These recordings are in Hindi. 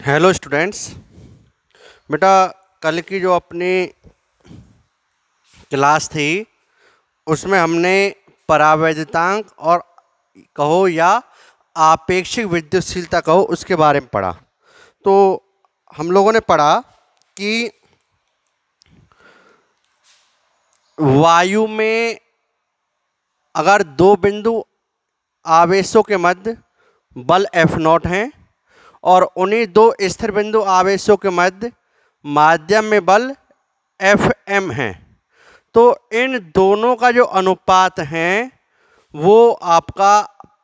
Hello students. बेटा, कल की जो अपनी क्लास थी उसमें हमने परावैद्युतांक और कहो या आपेक्षिक विद्युतशीलता कहो उसके बारे में पढ़ा। तो हम लोगों ने पढ़ा कि वायु में अगर दो बिंदु आवेशों के मध्य बल F0 हैं और उन्हीं दो स्थिर बिंदु आवेशों के मध्य माध्यम में बल Fm है, तो इन दोनों का जो अनुपात है वो आपका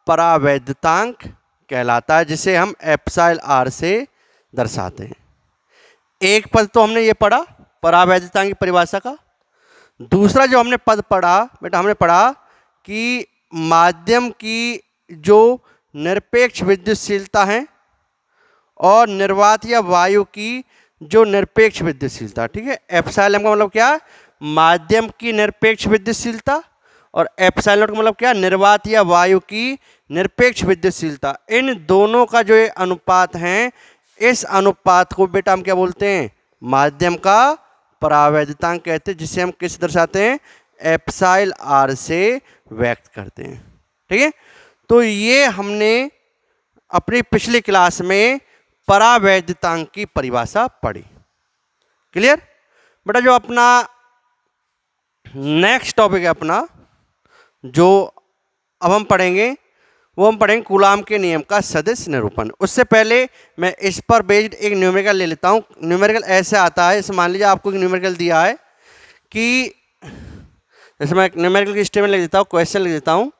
परावैद्युतांक कहलाता है, जिसे हम एप्सिलॉन r से दर्शाते हैं। एक पद तो हमने ये पढ़ा परावैद्युतांक की परिभाषा का। दूसरा जो हमने पद पढ़ा बेटा, हमने पढ़ा कि माध्यम की जो निरपेक्ष विद्युतशीलता है और निर्वात या वायु की जो निरपेक्ष विद्युतशीलता, ठीक है। एप्सिलॉन का मतलब क्या? माध्यम की निरपेक्ष विद्युतशीलता, और एप्सिलॉन का मतलब क्या? निर्वात या वायु की निरपेक्ष विद्युतशीलता। इन दोनों का जो ये अनुपात है, इस अनुपात को बेटा हम क्या बोलते हैं? माध्यम का परावैद्युतांक कहते हैं, जिसे हम किस दर्शाते हैं? एप्सिलॉन r से व्यक्त करते हैं, ठीक है। तो ये हमने अपनी पिछली क्लास में परावैद्युतांक की परिभाषा पढ़ी। क्लियर बेटा? जो अपना नेक्स्ट टॉपिक है अपना, जो अब हम पढ़ेंगे, वो हम पढ़ेंगे कूलाम के नियम का सदिश निरूपण। उससे पहले मैं इस पर बेस्ड एक न्यूमेरिकल ले लेता हूँ। न्यूमेरिकल ऐसे आता है, जैसे मान लीजिए आपको एक न्यूमेरिकल दिया है कि, जैसे मैं न्यूमेरिकल की स्टेटमेंट लिख देता हूँ, क्वेश्चन लिख देता हूँ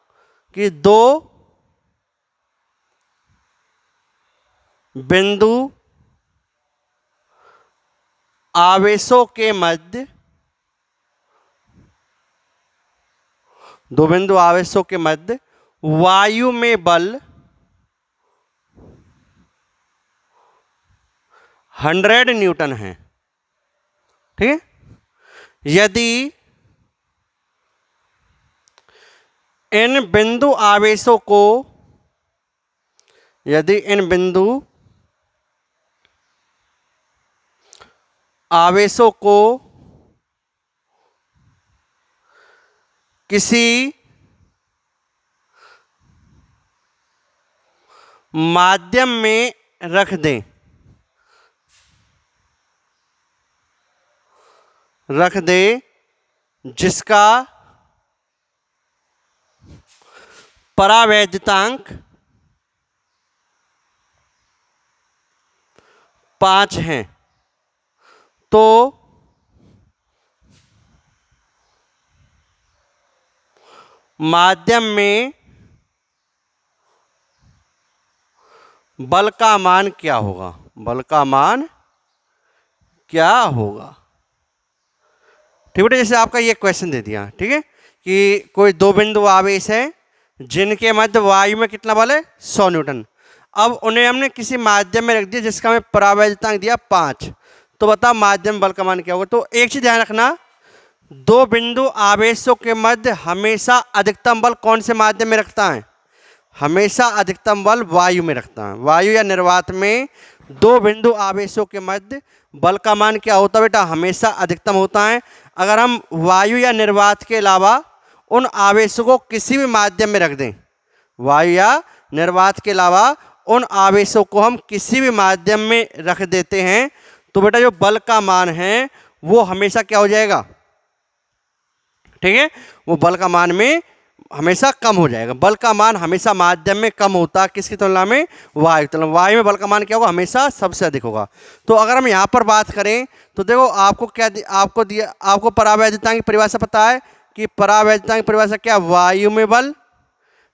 कि दो बिंदु आवेशों के मध्य, दो बिंदु आवेशों के मध्य वायु में बल 100 न्यूटन है, ठीक है। यदि इन बिंदु आवेशों को, यदि इन बिंदु आवेशों को किसी माध्यम में रख दें, जिसका परावैद्युतांक 5 है, तो माध्यम में बल का मान क्या होगा? बल का मान क्या होगा? ठीक बेटा, जैसे आपका ये क्वेश्चन दे दिया, ठीक है, कि कोई दो बिंदु आवेश है जिनके मध्य वायु में कितना बल है? 100 न्यूटन। अब उन्हें हमने किसी माध्यम में रख दिया जिसका हमें परावैद्युतांक दिया 5। तो बताओ माध्यम बल का मान क्या होगा? तो एक चीज ध्यान रखना, दो बिंदु आवेशों के मध्य हमेशा अधिकतम बल कौन से माध्यम में रखता है? हमेशा अधिकतम बल वायु में रखता है। वायु या निर्वात में दो बिंदु आवेशों के मध्य बल का मान क्या होता है बेटा? हमेशा अधिकतम होता है। अगर हम वायु या निर्वात के अलावा उन आवेशों को किसी भी माध्यम में रख दें, वायु या निर्वात के अलावा उन आवेशों को हम किसी भी माध्यम में रख देते हैं, तो बेटा जो बल का मान है वो हमेशा क्या हो जाएगा? ठीक है, वो बल का मान में हमेशा कम हो जाएगा। बल का मान हमेशा माध्यम में कम होता है, किसकी तुलना में? वायु की तुलना। वायु में बल का मान क्या होगा? हमेशा सबसे अधिक होगा। तो अगर हम यहाँ पर बात करें तो देखो आपको क्या आपको दिया, आपको परावैद्युतांक की परिभाषा पता है कि परावैद्युतांक की परिभाषा क्या? वायु में बल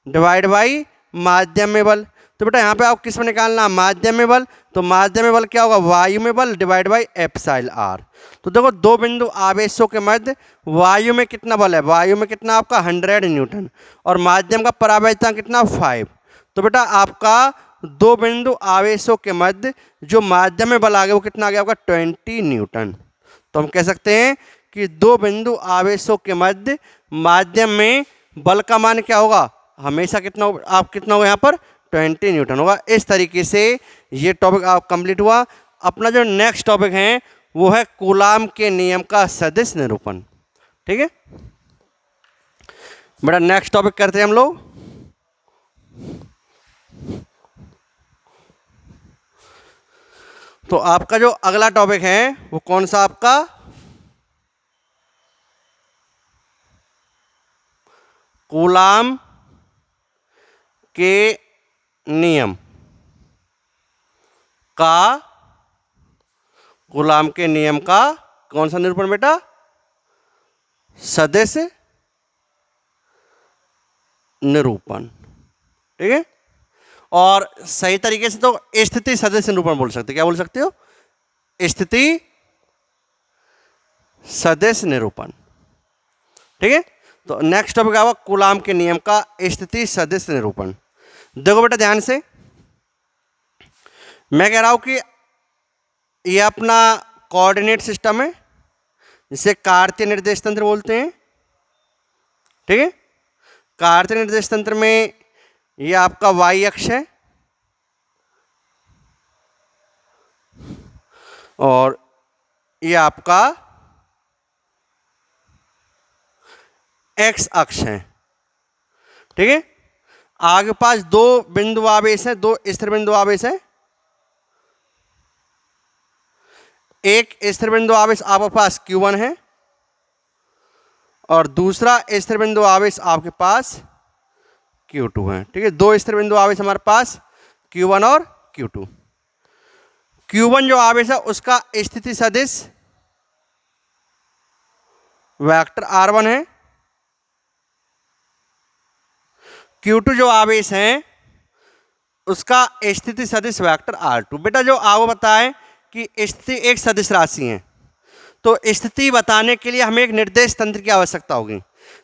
डिवाइड बाई माध्यम में बल। तो बेटा यहाँ पे आप किस में निकालना? माध्यम में बल। तो माध्यम में बल क्या होगा? वायु में बल डिवाइड बाई एप्सिलॉन r। तो देखो दो बिंदु आवेशों के मध्य वायु में कितना बल है? वायु में कितना आपका? 100 न्यूटन, और माध्यम का परावैद्युतांक कितना? 5। तो बेटा आपका दो बिंदु आवेशों के मध्य जो माध्यम में बल आ गया वो कितना आ गया आपका? 20 न्यूटन। तो हम कह सकते हैं कि दो बिंदु आवेशों के मध्य माध्यम में बल का मान क्या होगा? हमेशा कितना, आप कितना होगा यहाँ पर? 20 न्यूटन होगा। इस तरीके से ये टॉपिक आप कंप्लीट हुआ। अपना जो नेक्स्ट टॉपिक है वो है कूलाम के नियम का सदिश निरूपण। ठीक है बेटा, नेक्स्ट टॉपिक करते हैं हम लोग। तो आपका जो अगला टॉपिक है वो कौन सा आपका कूलाम के नियम का, कूलाम के नियम का कौन सा निरूपण बेटा? सदिश निरूपण। ठीक है, और सही तरीके से तो स्थिति सदिश निरूपण बोल सकते, क्या बोल सकते हो? स्थिति सदिश निरूपण। ठीक है, तो नेक्स्ट टॉपिक आएगा कूलाम के नियम का स्थिति सदिश निरूपण। देखो बेटा ध्यान से, मैं कह रहा हूं कि ये अपना कोऑर्डिनेट सिस्टम है जिसे कार्तीय निर्देश तंत्र बोलते हैं। ठीक है, कार्तीय निर्देश तंत्र में ये आपका वाई अक्ष है और ये आपका एक्स अक्ष है। ठीक है, आगे पास दो बिंदु आवेश है, दो स्थिर बिंदु आवेश है। एक स्थिर बिंदु आवेश आपके पास Q1 है और दूसरा स्थिर बिंदु आवेश आपके पास Q2 है। ठीक है, दो स्थिर बिंदु आवेश हमारे पास Q1 और Q2। Q1 जो आवेश है उसका स्थिति सदिश वेक्टर R1 है। Q2 जो आवेश है उसका स्थिति सदिश वेक्टर R2। बेटा जो आपको बताएं कि स्थिति एक सदिश राशि है तो स्थिति बताने के लिए हमें एक निर्देश तंत्र की आवश्यकता होगी।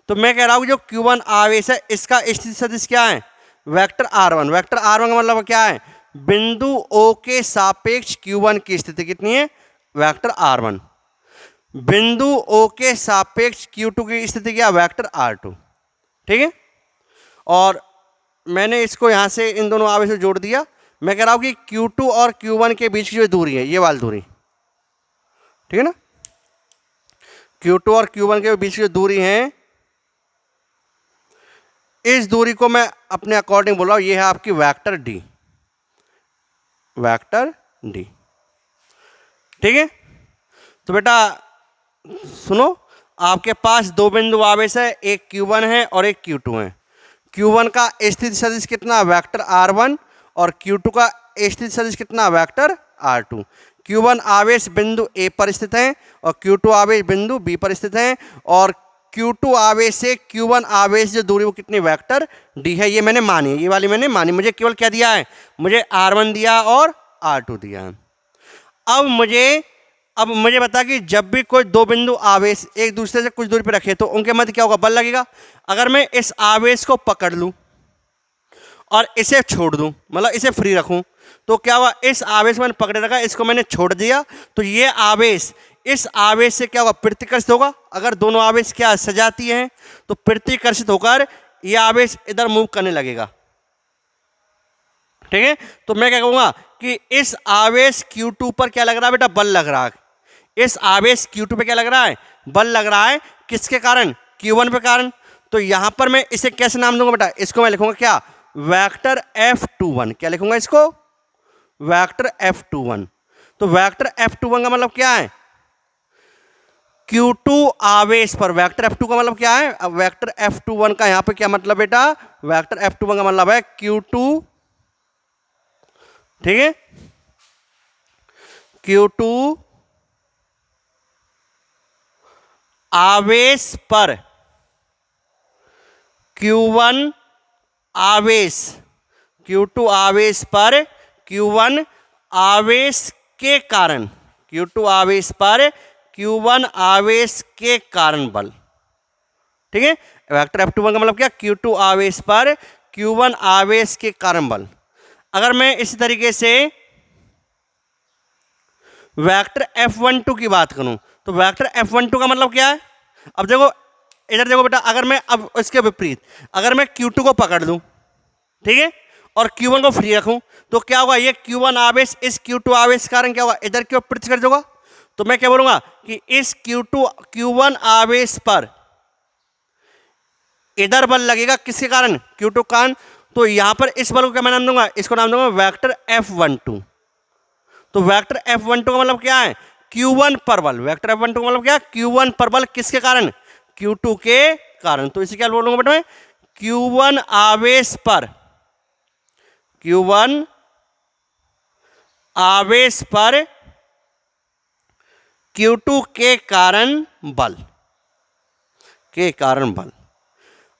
तो मैं कह रहा हूं जो Q1 आवेश है इसका स्थिति सदिश क्या है? Vector R1। वेक्टर R1 का मतलब क्या है? बिंदु O के सापेक्ष Q1 की स्थिति कितनी है? Vector R1। बिंदु O के सापेक्ष Q2 की स्थिति क्या? Vector R2। ठीक है, और मैंने इसको यहां से इन दोनों आवेश से जोड़ दिया। मैं कह रहा हूं कि Q2 और Q1 के बीच की जो दूरी है ये वाली दूरी, ठीक है ना, Q2 और Q1 के बीच की जो दूरी है इस दूरी को मैं अपने अकॉर्डिंग बोल रहा हूं, ये है आपकी वेक्टर D। Vector D। ठीक है, तो बेटा सुनो, आपके पास दो बिंदु आवेश है, एक Q1 है और एक Q2 है। Q1 का स्थिति सदिश कितना? Vector R1। और Q2 का स्थिति सदिश कितना? Vector R2। Q1 आवेश बिंदु A पर स्थित है और Q2 आवेश बिंदु B पर स्थित है, और Q2 आवेश से Q1 आवेश जो दूरी वो कितनी? वेक्टर D है। ये मैंने मानी, ये वाली मैंने मानी। मुझे केवल क्या दिया है? मुझे R1 दिया और R2 दिया है। अब मुझे बता कि जब भी कोई दो बिंदु आवेश एक दूसरे से कुछ दूरी पर रखे तो उनके मध्य क्या होगा? बल लगेगा। अगर मैं इस आवेश को पकड़ लूं और इसे छोड़ दूं, मतलब इसे फ्री रखूं, तो क्या हुआ? इस आवेश को मैंने पकड़े रखा, इसको मैंने छोड़ दिया, तो ये आवेश इस आवेश से क्या होगा? प्रतिकर्षित होगा। अगर दोनों आवेश क्या सजातीय हैं तो प्रतिकर्षित होकर ये आवेश इधर मूव करने लगेगा। ठीक है, तो मैं क्या कहूंगा कि इस आवेश Q2 पर क्या लग रहा है बेटा? बल लग रहा है। इस आवेश Q2 पे क्या लग रहा है? बल लग रहा है। किसके कारण? Q1 के कारण। तो यहां पर मैं इसे कैसे नाम दूंगा बेटा? इसको मैं लिखूंगा क्या? Vector F21। क्या लिखूंगा इसको? Vector F21। तो वेक्टर F21 का मतलब क्या है? Q2 आवेश पर वेक्टर F2 का मतलब क्या है? अब वेक्टर F21 का यहां पे क्या मतलब बेटा? वेक्टर F21 का मतलब है Q2, ठीक है, Q2 आवेश पर Q1 आवेश, Q2 आवेश पर Q1 आवेश के कारण, Q2 आवेश पर Q1 आवेश के कारण बल। ठीक है, वेक्टर F21 का मतलब क्या? Q2 आवेश पर Q1 आवेश के कारण बल। अगर मैं इसी तरीके से वेक्टर F12 की बात करूं तो वेक्टर F12 का मतलब क्या है? अब देखो इधर देखो बेटा, अगर मैं अब इसके विपरीत अगर मैं Q2 को पकड़ लूं, ठीक है, और Q1 को फ्री रखूं तो क्या होगा, ये Q1 आवेश इस Q2 आवेश के कारण क्या होगा, इधर की ओर प्रतिकर्ष होगा। तो मैं क्या बोलूंगा कि इस Q1 आवेश पर इधर बल लगेगा, किसके कारण, Q2 कारण। तो यहां पर इस बल को क्या मैं नाम दूंगा, इसको नाम दूंगा वेक्टर F12। तो वेक्टर F12 का मतलब क्या है, Q1 पर बल। वेक्टर F12 का मतलब क्या है, Q1 पर बल, किसके कारण, Q2 के कारण। तो इसे क्या बोलूंगा बेटा मैं, Q1 आवेश पर, Q1 आवेश पर Q2 के कारण बल, के कारण बल।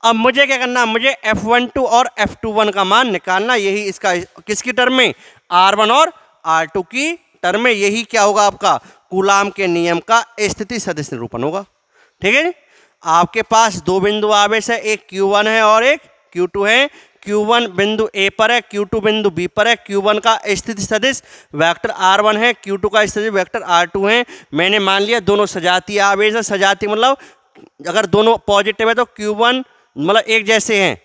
अब मुझे क्या करना, मुझे F12 और F21 का मान निकालना। यही इसका किसकी टर्म में, R1 और R2 की टर्म में। यही क्या होगा आपका कूलाम के नियम का स्थिति सदिश निरूपण होगा। ठीक है, आपके पास दो बिंदु आवेश है, एक Q1 है और एक Q2 है। Q1 बिंदु A पर है, Q2 बिंदु B पर है। Q1 का स्थिति सदिश वेक्टर R1 है, Q2 का स्थिति वेक्टर R2 है। मैंने मान लिया दोनों सजातीय आवेश है। सजातीय मतलब अगर दोनों पॉजिटिव है तो Q1 मतलब एक जैसे हैं,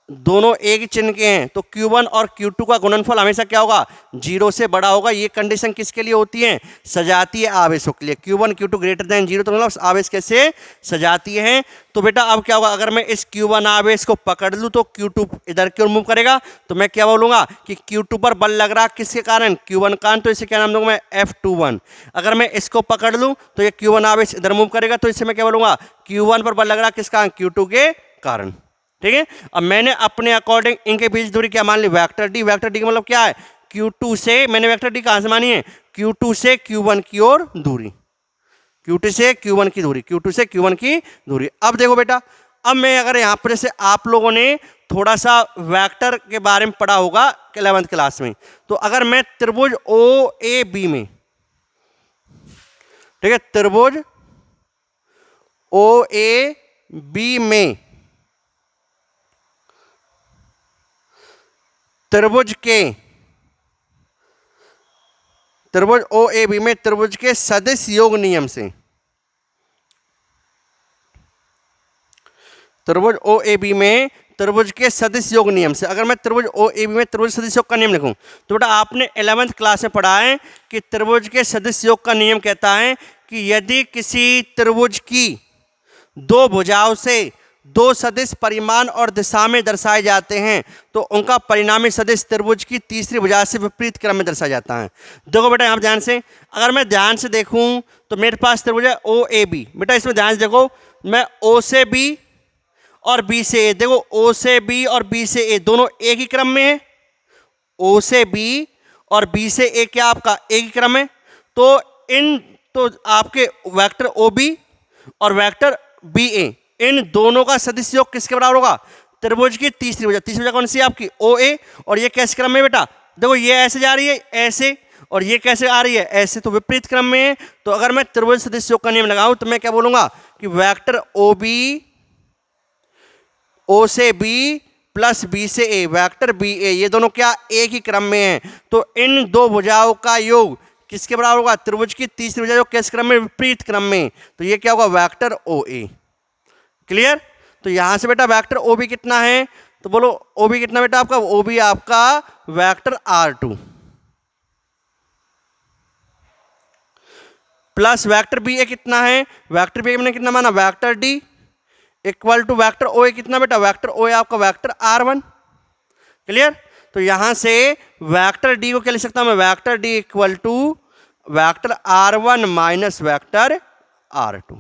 दोनों एक ही चिन्ह के हैं, तो Q1 और Q2 का गुणनफल हमेशा क्या होगा, 0 से बड़ा होगा। ये कंडीशन किसके लिए होती है, सजातीय आवेशों के लिए। Q1 Q2 ग्रेटर देन 0, तो मतलब आवेश कैसे सजातीय हैं। तो बेटा अब क्या होगा, अगर मैं इस Q1 आवेश को पकड़ लूँ तो Q2 इधर की ओर मूव करेगा। तो मैं क्या बोलूंगा कि Q2 पर बल लग रहा किसके कारण, Q1 कारण। तो इसे क्या नाम दूंगा मैं, F21। अगर मैं इसको पकड़ लूँ तो ये Q1 आवेश इधर मूव करेगा, तो इसे मैं क्या बोलूंगा, Q1 पर बल लग रहा किस कारण, Q2 के कारण। ठीक है, अब मैंने अपने अकॉर्डिंग इनके बीच दूरी क्या मान ली, वेक्टर डी। वेक्टर डी का मतलब क्या है, Q2 से, मैंने वेक्टर डी कहां से मानी है, Q2 से Q1 की ओर दूरी, Q2 से Q1 की दूरी, Q2 से Q1 की दूरी। अब देखो बेटा, अब मैं अगर यहां पर से आप लोगों ने थोड़ा सा वेक्टर के बारे में पढ़ा होगा 11th क्लास में, तो अगर मैं त्रिभुज OAB में, ठीक है, त्रिभुज OAB में त्रिभुज OAB में त्रिभुज के सदिश योग नियम से, त्रिभुज OAB में त्रिभुज के सदिश योग नियम से, अगर मैं त्रिभुज OAB में त्रिभुज सदिश योग का नियम लिखूं तो बेटा आपने 11th क्लास में पढ़ा है कि त्रिभुज के सदिश योग का नियम कहता है कि यदि किसी त्रिभुज की दो भुजाओं से दो सदिश परिमाण और दिशा में दर्शाए जाते हैं तो उनका परिणामी सदिश त्रिभुज की तीसरी भुजा से विपरीत क्रम में दर्शाया जाता है। देखो बेटा यहाँ ध्यान से, अगर मैं ध्यान से देखूं तो मेरे पास त्रिभुज है OAB। बेटा इसमें ध्यान से देखो, मैं O से B और B से A, देखो O से B और B से A दोनों एक ही क्रम में है। O से B और B से A क्या आपका एक ही क्रम है। तो आपके वेक्टर OB और वेक्टर BA, इन दोनों का सदिश योग किसके बराबर होगा, त्रिभुज की तीसरी भुजा। तीसरी भुजा कौन सी है आपकी, OA। और ये कैसे क्रम में बेटा, देखो ये ऐसे जा रही है ऐसे, और ये कैसे आ रही है ऐसे, तो विपरीत क्रम में है। तो अगर मैं त्रिभुज सदिश योग का नियम लगाऊं तो मैं क्या बोलूंगा कि वेक्टर OB, O से B प्लस B से A, वेक्टर BA, ये दोनों क्या एक ही क्रम में है। तो इन दो भुजाओं का योग किसके बराबर होगा, त्रिभुज की तीसरी भुजा जो किस क्रम में, विपरीत क्रम में। तो ये क्या होगा, वेक्टर OA। क्लियर। तो यहां से बेटा वेक्टर OB कितना है, तो बोलो OB कितना बेटा आपका, OB आपका vector R2 plus vector BA कितना है, वेक्टर BA मैंने कितना माना, vector D equal to vector OA कितना बेटा, वेक्टर OA आपका वेक्टर R1। क्लियर। तो यहां से वेक्टर D को क्या लिख सकता हूं मैं, vector D equal to vector R1 minus vector R2।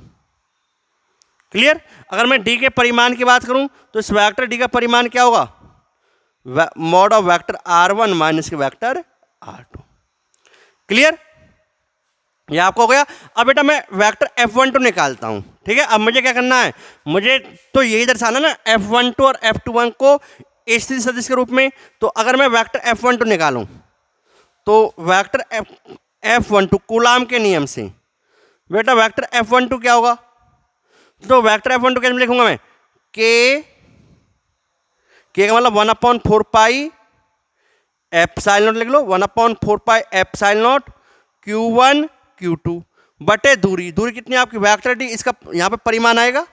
Clear. अगर मैं D के परिमाण की बात करूं तो इस वेक्टर D का परिमाण क्या होगा, mod of vector R1 minus vector R2। Clear, ये आपको हो गया। अब बेटा मैं वेक्टर F12 निकालता हूं। ठीक है, अब मुझे क्या करना है, मुझे तो यही दर्शाना ना F12 और F21 को स्थिति सदिश के रूप में। तो अगर मैं वेक्टर F12 निकालूं तो वेक्टर F12 कूलाम के नियम से बेटा वेक्टर F12 क्या होगा, तो वेक्टर F12 कैसे लिखूंगा मैं, के का मतलब 1/4 पाई एप्सिलॉन नॉट लिख लो, 1/4 pi epsilon naught Q1 Q2 बटे दूरी। दूरी कितनी है आपकी, वेक्टर D, इसका यहाँ पे परिमाण आएगा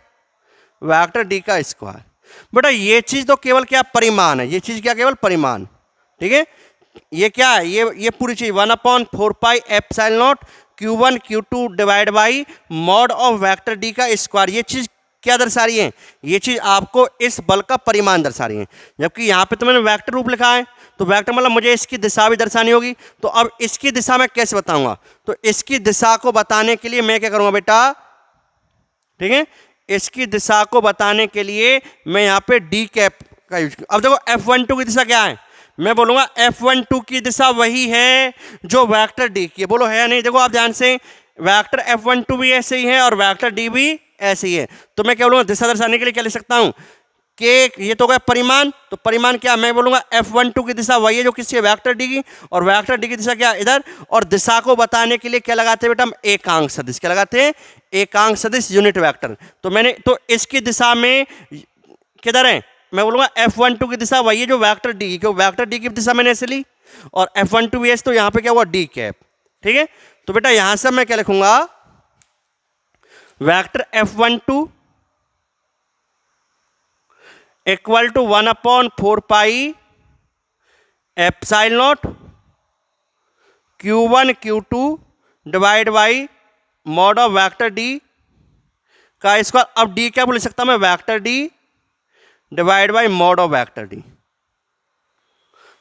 वेक्टर D का स्क्वायर। बेटा ये चीज तो केवल क्या परिमाण है, ये चीज क्या केवल परिमाण, ठीक है। ये क्या है, ये पूरी चीज 1/4 pi epsilon naught Q1 Q2 divide by mod of vector D का स्क्वायर, ये चीज क्या दर्शा रही है, ये चीज आपको इस बल का परिमाण दर्शा रही है। जबकि यहाँ पे तो मैंने वेक्टर रूप लिखा है, तो वेक्टर मतलब मुझे इसकी दिशा भी दर्शानी होगी। तो अब इसकी दिशा मैं कैसे बताऊंगा, तो इसकी दिशा को बताने के लिए मैं क्या करूंगा बेटा, ठीक है, इसकी दिशा को बताने के लिए मैं यहाँ पे डी कैप का यूज। अब देखो F12 की दिशा क्या है, मैं बोलूंगा F12 की दिशा वही है जो वेक्टर डी की है, बोलो है या नहीं। देखो आप ध्यान से, वेक्टर F12 भी ऐसे ही है और वेक्टर डी भी ऐसे ही है। तो मैं क्या बोलूंगा, दिशा दर्शाने के लिए क्या लिख सकता हूं कि ये तो गया परिमाण, तो परिमाण क्या, मैं बोलूंगा F12 की दिशा वही है जो किसकी है, वेक्टर डी की, और वेक्टर डी की दिशा क्या इधर। और दिशा को बताने के लिए क्या लगाते हैं बेटा, हम एकांक सदिश, क्या लगाते हैं, एकांक सदिश यूनिट वेक्टर। तो मैंने तो इसकी दिशा में किधर है, मैं बोलूंगा F12 की दिशा वही है जो वेक्टर डी की, क्योंकि वेक्टर डी की दिशा मैंने ऐसे ली, और F12 भी ऐसे, तो यहां पे क्या हुआ डी कैप, ठीक है। तो बेटा यहां से मैं क्या लिखूंगा, vector F12 equal to 1/4 pi epsilon naught Q1 Q2 divide by mod of vector D का स्क्वायर। अब डी क्या बोल सकता मैं, vector D divide by mod of vector D,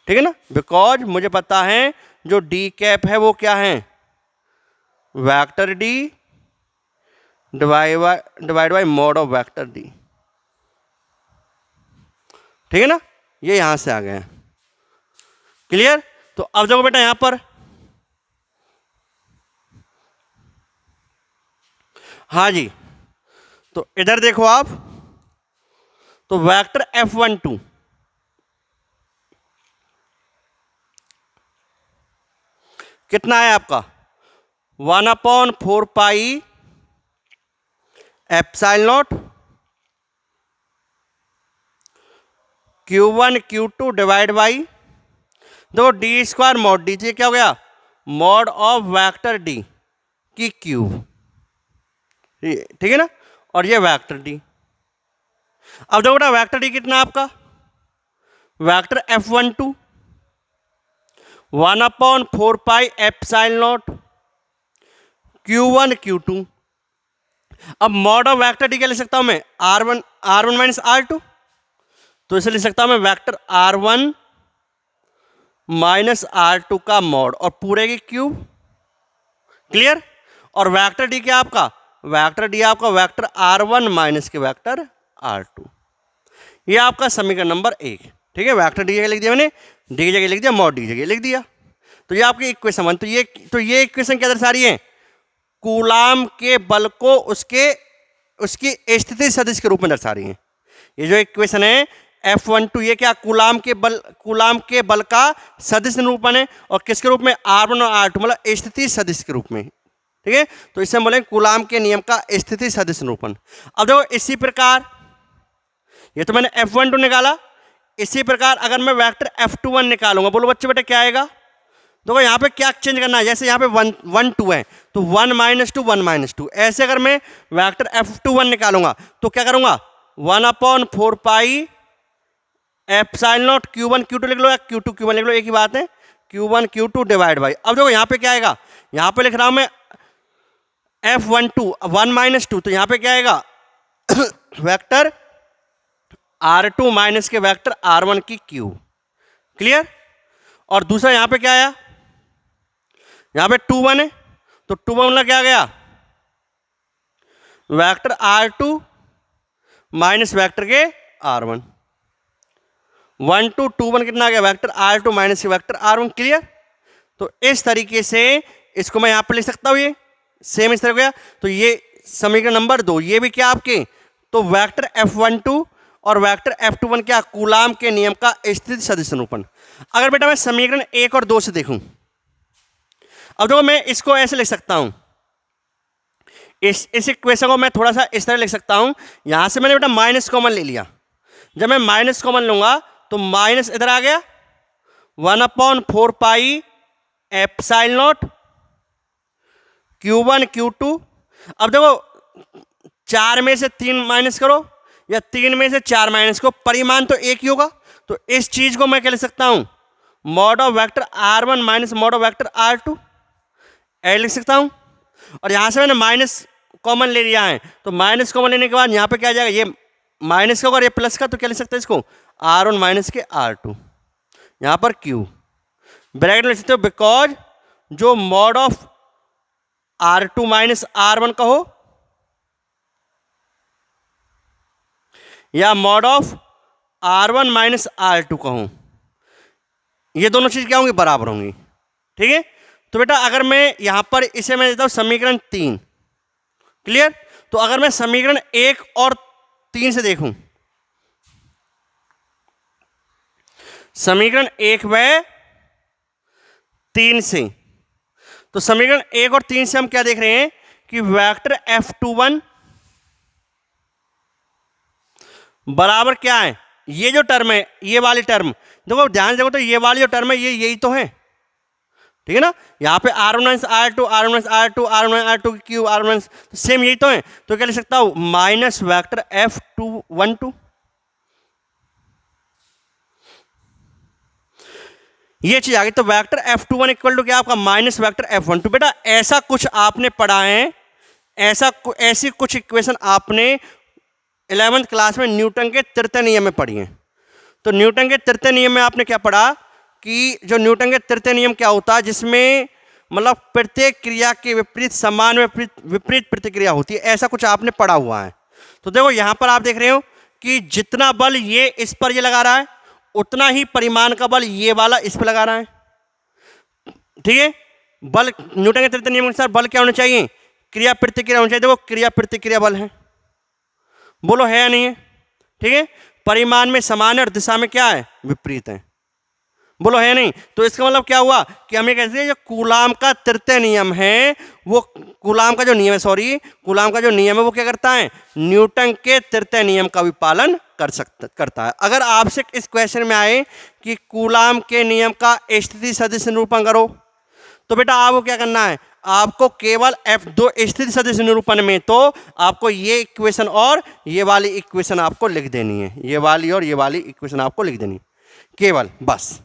ठीक है ना, बिकॉज मुझे पता है जो डी कैप है वो क्या है, vector D divide by mod of vector D, ठीक है ना, ये यहां से आ गए। क्लियर। तो अब देखो बेटा यहां पर, हाँ जी, तो इधर देखो आप, तो वेक्टर F12 कितना है आपका, 1/4 pi epsilon naught Q1 Q2 divide by, देखो डी स्क्वायर मॉड डी, ये क्या हो गया, मॉड ऑफ वेक्टर डी की क्यूब, ठीक है ना, और ये वेक्टर डी। अब देखो बेटा वेक्टर डी कितना आपका, vector F12 1/4 pi epsilon naught Q1 Q2। अब मॉड ऑफ वेक्टर डी क्या लिख सकता हूं मैं, R1 माइनस R2, तो इसे लिख सकता हूं मैं वेक्टर R1 माइनस R2 का मॉड और पूरे की क्यूब। क्लियर। और वेक्टर डी क्या आपका, वेक्टर डी आपका वेक्टर R1 माइनस के वेक्टर R2, ये आपका समीकरण नंबर 1, ठीक है। वेक्टर डी जगह लिख दिया मैंने, डी की जगह लिख दिया, मॉड डी जगह लिख दिया। तो ये आपकी इक्वेशन 1, तो ये इक्वेशन क्या दर्शा रही है, कूलाम के बल को उसकी स्थिति सदिश के रूप में दर्शा रही है। ये जो इक्वेशन है F12, ये क्या, कूलाम के बल का सदिश निरूपण है, और किसके रूप में, R1 और R2, मतलब स्थिति सदिश के रूप में, ठीक है। तो इसे हम बोले कूलाम के नियम का स्थिति सदिश निरूपण। अब देखो इसी प्रकार, ये तो मैंने F12 निकाला, इसी प्रकार अगर मैं वेक्टर F21 निकालूंगा, बोलो बच्चे बेटा क्या आएगा, देखो यहाँ पे क्या चेंज करना है, जैसे यहाँ पे 1 2 है तो 1 -2 1 -2, ऐसे अगर मैं वेक्टर F21 निकालूंगा तो क्या करूंगा, 1/4 pi epsilon naught Q1 Q2 लिख लो या Q2 Q1 लिख लो, एक ही बात है, Q1 Q2 डिवाइड बाई। अब देखो यहाँ पे क्या आएगा, यहाँ पे लिख रहा हूं मैं F12 1 -2, तो यहाँ पे क्या आएगा वेक्टर R2 माइनस के वेक्टर R1 की क्यूब। क्लियर। और दूसरा यहां पे क्या आया, यहां पे 2 1 है, तो 2 1 मतलब क्या आ गया, वेक्टर R2 माइनस वेक्टर के R1, 1 2 2 1 कितना आ गया, वेक्टर R2 माइनस के वेक्टर R1। क्लियर। तो इस तरीके से इसको मैं यहां पर लिख सकता हूं, ये सेम इस तरह गया। तो ये समीकरण नंबर 2, ये भी क्या आपके, तो वेक्टर F12 और वेक्टर F21 क्या, कूलाम के नियम का स्थिति सदिश निरूपण। अगर बेटा मैं समीकरण 1 और 2 से देखूं, अब देखो मैं इसको ऐसे लिख सकता हूं, इस इक्वेशन को मैं थोड़ा सा इस तरह लिख सकता हूं, यहां से मैंने बेटा माइनस कॉमन ले लिया, जब मैं माइनस कॉमन लूंगा तो माइनस इधर आ गया 1/4 pi epsilon naught Q1 Q2। अब देखो 4 में से 3 माइनस करो, या 3 में से 4 माइनस को, परिमाण तो एक ही होगा। तो इस चीज को मैं क्या लिख सकता हूं, mod of vector R1 minus mod of vector R2 add लिख सकता हूं। और यहां से मैंने माइनस कॉमन ले लिया है, तो माइनस कॉमन लेने के बाद यहां पे क्या आ जाएगा, ये माइनस का और ये प्लस का, तो क्या लिख सकते हैं इसको R1 माइनस के R2, यहां पर Q ब्रैकेट में लिख सकते हो, बिकॉज जो mod of R2 minus R1 का हो या mod of R1 minus R2 का हो, ये दोनों चीज क्या होंगी, बराबर होंगी। ठीक है, तो बेटा अगर मैं यहां पर इसे मैं देता हूं समीकरण 3, क्लियर। तो अगर मैं समीकरण 1 और 3 से देखूं, समीकरण 1 व 3 से, तो समीकरण 1 और 3 से हम क्या देख रहे हैं कि वेक्टर F21 बराबर क्या है, ये जो टर्म है, ये वाली टर्म, देखो ध्यान से देखो तो ये वाली जो टर्म है, ये यही तो है, ठीक है ना। यहाँ पे R1 minus R2 R1 minus R2 R1 minus R2 cube R1 minus, same यही तो है। तो क्या लिख सकता हूँ, माइनस वेक्टर F212, ये चीज आ गई। तो वेक्टर F21 इक्वल टू क्या आपका, माइनस वेक्टर F12। बेटा ऐसा कुछ आपने पढ़ा है, ऐसी कुछ इक्वेशन आपने 11th क्लास में न्यूटन के तृतीय नियम में पढ़ी है। तो न्यूटन के तृतीय नियम में आपने क्या पढ़ा कि जो न्यूटन के तृतीय नियम क्या होता है, जिसमें मतलब प्रत्येक क्रिया के विपरीत समान विपरीत प्रतिक्रिया होती है, ऐसा कुछ आपने पढ़ा हुआ है। तो देखो यहां पर आप देख रहे हो कि जितना बल ये इस पर ये लगा रहा है, उतना ही परिमाण का बल ये वाला इस पर लगा रहा है। ठीक है, बल न्यूटन के तृतीय नियम के अनुसार बल क्या होना चाहिए, क्रिया प्रतिक्रिया होनी चाहिए। देखो क्रिया प्रतिक्रिया बल है, बोलो है या नहीं है। ठीक है, परिमाण में समान है और दिशा में क्या है, विपरीत है, बोलो है नहीं। तो इसका मतलब क्या हुआ कि हमें कहते हैं जो कूलाम का तृतीय नियम है, वो कूलाम का जो नियम है, सॉरी कूलाम का जो नियम है वो क्या करता है, न्यूटन के तृतीय नियम का भी पालन करता है। अगर आपसे इस क्वेश्चन में आए कि कूलाम के नियम का स्थिति सदिश निरूपण करो, तो बेटा आपको क्या करना है, आपको केवल F2 स्थिति सदिश निरूपण में तो आपको ये इक्वेशन और ये वाली इक्वेशन आपको लिख देनी है, ये वाली और ये वाली इक्वेशन आपको लिख देनी केवल, बस।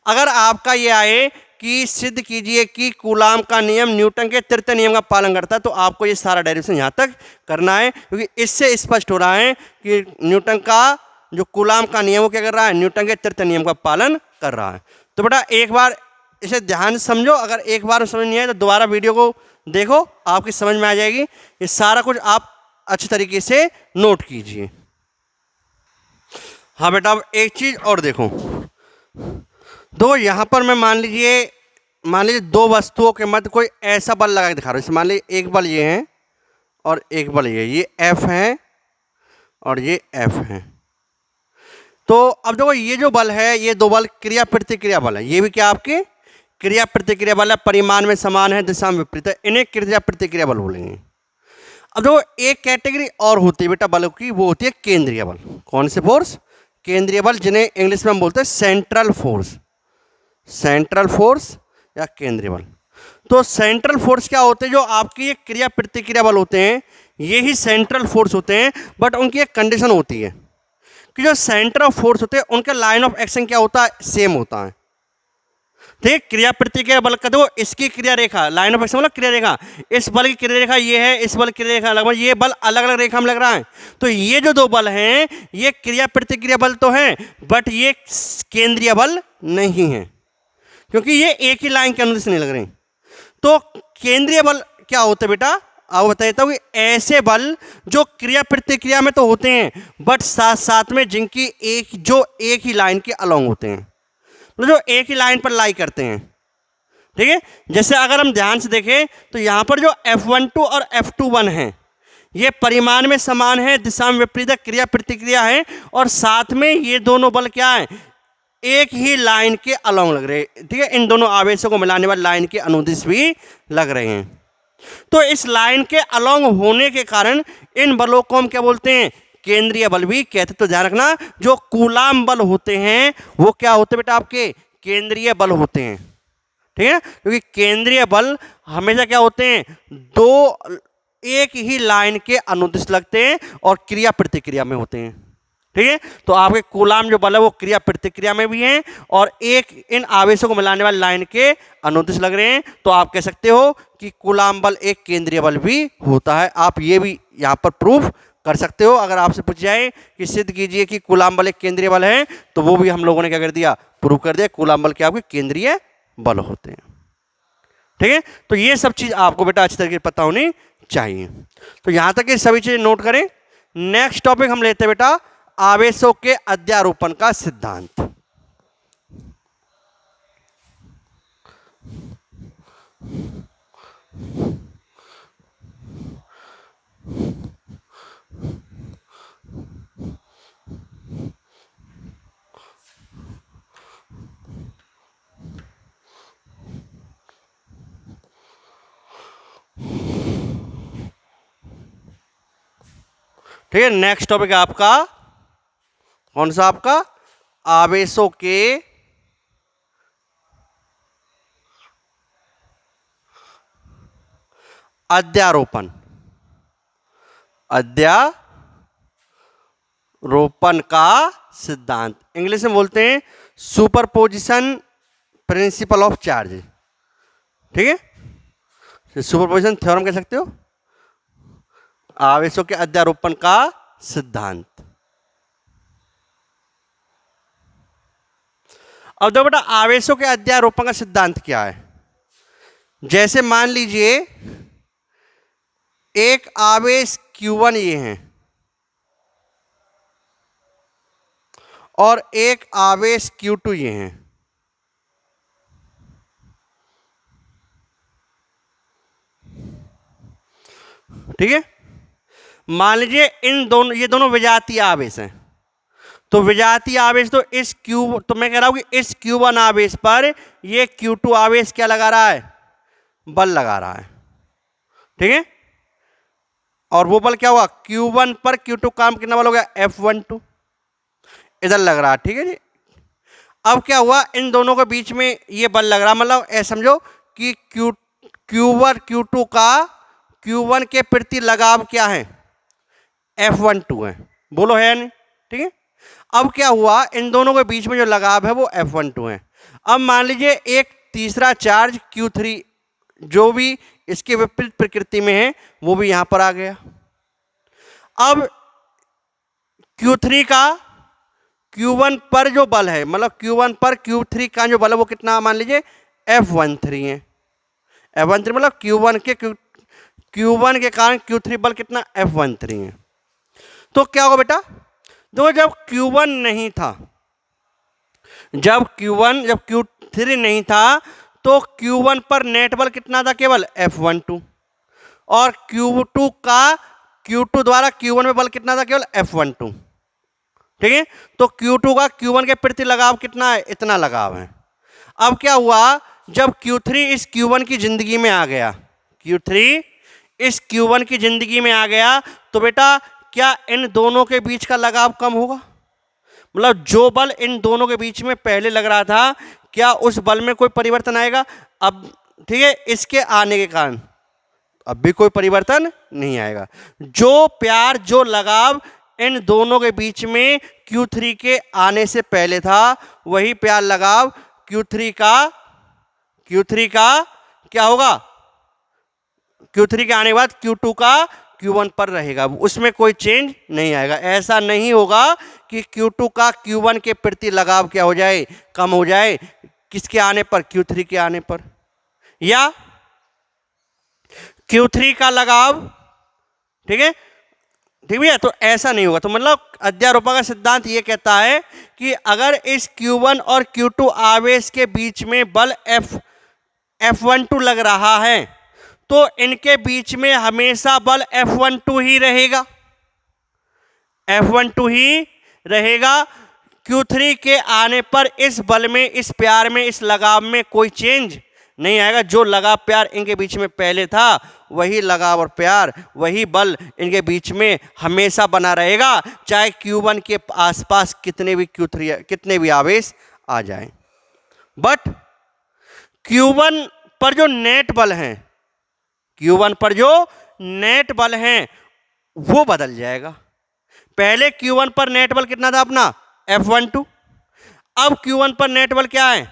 अगर आपका ये आए कि सिद्ध कीजिए कि कूलाम का नियम न्यूटन के तृतीय नियम का पालन करता है, तो आपको ये सारा डेरिवेशन यहाँ तक करना है, क्योंकि इससे स्पष्ट हो रहा है कि न्यूटन का जो कूलाम का नियम वो क्या कर रहा है, न्यूटन के तृतीय नियम का पालन कर रहा है। तो बेटा एक बार इसे ध्यान से समझो, अगर एक बार समझ नहीं आए तो दोबारा वीडियो को देखो, आपकी समझ में आ जाएगी। ये सारा कुछ आप अच्छी तरीके से नोट कीजिए। हाँ बेटा अब एक चीज और देखो, दो यहाँ पर मैं मान लीजिए दो वस्तुओं के मध्य कोई ऐसा बल लगा के दिखा रहा हूँ। मान लीजिए एक बल ये है और एक बल ये F है और ये F है। तो अब देखो ये जो बल है, ये दो बल क्रिया प्रतिक्रिया बल है, ये भी क्या आपके क्रिया प्रतिक्रिया बल है, परिमाण में समान है, दिशा में विपरीत है, इन्हें क्रिया प्रतिक्रिया बल बोलेंगे। अब देखो एक कैटेगरी और होती है बेटा बलों की, वो होती है केंद्रीय बल। कौन से फोर्स, केंद्रीय बल, जिन्हें इंग्लिश में हम बोलते हैं सेंट्रल फोर्स, सेंट्रल फोर्स या केंद्रीय बल। तो सेंट्रल फोर्स क्या होते हैं, जो आपकी ये क्रिया प्रतिक्रिया बल होते हैं, ये ही सेंट्रल फोर्स होते हैं। बट उनकी एक कंडीशन होती है कि जो सेंटर ऑफ फोर्स होते हैं उनका लाइन ऑफ एक्शन क्या होता है, सेम होता है। ठीक, क्रिया प्रतिक्रिया बल का दो, इसकी क्रिया रेखा, लाइन ऑफ एक्शन मतलब क्रिया रेखा, इस बल की क्रिया रेखा ये है, इस बल की क्रिया रेखा अलग, ये बल अलग अलग रेखा में लग रहा है। तो ये जो दो बल हैं, ये क्रिया प्रतिक्रिया बल तो हैं, बट ये केंद्रीय बल नहीं है, क्योंकि ये एक ही लाइन के अनुदिश नहीं लग रहे। तो केंद्रीय बल क्या होते हैं बेटा, आपको बता देता हूँ कि ऐसे बल जो क्रिया प्रतिक्रिया में तो होते हैं, बट साथ साथ में जिनकी एक ही लाइन के अलोंग होते हैं, मतलब जो एक ही लाइन पर लाई करते हैं। ठीक है, जैसे अगर हम ध्यान से देखें तो यहाँ पर जो F12 और F21 है, ये परिमाण में समान है, दिशा में विपरीत है, क्रिया प्रतिक्रिया है, और साथ में ये दोनों बल क्या है, एक ही लाइन के अलोंग लग रहे हैं। ठीक है, इन दोनों आवेशों को मिलाने वाली लाइन के अनुदिश भी लग रहे हैं। तो इस लाइन के अलोंग होने के कारण इन बलों को हम क्या बोलते हैं, केंद्रीय बल भी कहते। तो ध्यान रखना, जो कूलाम बल होते हैं वो क्या होते हैं बेटा, आपके केंद्रीय बल होते हैं। ठीक है, क्योंकि केंद्रीय बल हमेशा क्या होते हैं, दो एक ही लाइन के अनुदिश लगते हैं और क्रिया प्रतिक्रिया में होते हैं। ठीक है, तो आपके कूलाम जो बल है वो क्रिया प्रतिक्रिया में भी है और एक इन आवेशों को मिलाने वाली लाइन के अनुदिश लग रहे हैं, तो आप कह सकते हो कि कूलाम बल एक केंद्रीय बल भी होता है। आप ये भी यहाँ पर प्रूफ कर सकते हो। अगर आपसे पूछ जाए कि सिद्ध कीजिए कि कूलाम बल एक केंद्रीय बल है, तो वो भी हम लोगों ने क्या कर दिया, प्रूव कर दिया। कूलाम बल के आपके केंद्रीय बल होते हैं। ठीक है, तो ये सब चीज आपको बेटा अच्छी तरीके से पता होनी चाहिए। तो यहां तक ये सभी चीजें नोट करें। नेक्स्ट टॉपिक हम लेते हैं बेटा आवेशों के अध्यारोपण का सिद्धांत। ठीक है, नेक्स्ट टॉपिक है आपका कौन सा, आपका आवेशों के अध्यारोपण। अध्यारोपण का सिद्धांत इंग्लिश में बोलते हैं सुपरपोजिशन प्रिंसिपल ऑफ चार्ज। ठीक है, सुपरपोजिशन थ्योरम कह सकते हो, आवेशों के अध्यारोपण का सिद्धांत। अब देखो बेटा आवेशों के अध्यारोपण का सिद्धांत क्या है। जैसे मान लीजिए एक आवेश Q1 ये है और एक आवेश Q2 ये है। ठीक है, मान लीजिए इन दोनों, ये दोनों विजातीय आवेश हैं। तो विजातीय आवेश तो इस Q, तो मैं कह रहा हूं कि इस Q1 आवेश पर ये Q2 आवेश क्या लगा रहा है, बल लगा रहा है। ठीक है, और वो बल क्या हुआ, Q1 पर Q2 काम कितना बल हो गया, F12 इधर लग रहा है। ठीक है जी, अब क्या हुआ, इन दोनों के बीच में ये बल लग रहा, मतलब ऐसा समझो कि Q1 Q2 का Q1 के प्रति लगाव क्या है, F12 है। बोलो है या नहीं। ठीक है, अब क्या हुआ, इन दोनों के बीच में जो लगाव है वो F12 है। अब मान लीजिए एक तीसरा चार्ज Q3 जो भी इसके विपरीत प्रकृति में है वो भी यहां पर आ गया। अब Q3 का Q1 पर जो बल है, मतलब Q1 पर Q3 का जो बल है वो कितना, मान लीजिए F13 है। F13 मतलब Q1 के कारण Q3 बल कितना, F13 है। तो क्या होगा बेटा, देखो जब Q1 नहीं था, जब Q3 नहीं था तो Q1 पर नेट बल कितना था, केवल F12, और Q2 का Q2 द्वारा Q1 में बल कितना था, केवल F12। ठीक है, तो Q2 का Q1 के प्रति लगाव कितना है, इतना लगाव है। अब क्या हुआ, जब Q3 इस Q1 की जिंदगी में आ गया, Q3 इस Q1 की जिंदगी में आ गया, तो बेटा क्या इन दोनों के बीच का लगाव कम होगा, मतलब जो बल इन दोनों के बीच में पहले लग रहा था क्या उस बल में कोई परिवर्तन आएगा। अब ठीक है, इसके आने के कारण अब भी कोई परिवर्तन नहीं आएगा। जो प्यार, जो लगाव इन दोनों के बीच में Q3 के आने से पहले था, वही प्यार लगाव Q3 का क्या होगा, Q3 के आने के बाद Q2 का Q1 पर रहेगा, उसमें कोई चेंज नहीं आएगा। ऐसा नहीं होगा कि Q2 का Q1 के प्रति लगाव क्या हो जाए, कम हो जाए, किसके आने पर, Q3 के आने पर, या Q3 का लगाव। ठीक है, ठीक है, तो ऐसा नहीं होगा। तो मतलब अध्यारोपण का सिद्धांत ये कहता है कि अगर इस Q1 और Q2 आवेश के बीच में बल F12 लग रहा है तो इनके बीच में हमेशा बल F12 ही रहेगा, F12 ही रहेगा। Q3 के आने पर इस बल में, इस प्यार में, इस लगाव में कोई चेंज नहीं आएगा। जो लगाव प्यार इनके बीच में पहले था वही लगाव और प्यार, वही बल इनके बीच में हमेशा बना रहेगा, चाहे Q1 के आसपास कितने भी आवेश आ जाएं। बट Q1 पर जो नेट बल है, Q1 पर जो नेट बल है वो बदल जाएगा। पहले Q1 पर नेट बल कितना था अपना F12, अब Q1 पर नेट बल क्या है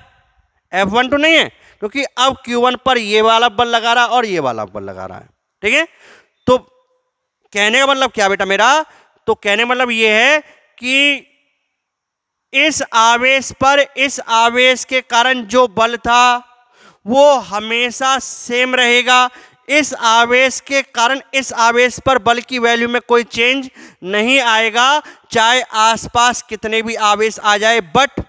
F12 नहीं है, क्योंकि अब Q1 पर ये वाला बल लगा रहा है और ये वाला बल लगा रहा है। ठीक है, तो कहने का मतलब क्या बेटा मेरा, तो कहने का मतलब ये है कि इस आवेश पर इस आवेश के कारण जो बल था वो हमेशा सेम रहेगा। इस आवेश के कारण इस आवेश पर बल की वैल्यू में कोई चेंज नहीं आएगा, चाहे आसपास कितने भी आवेश आ जाए, बट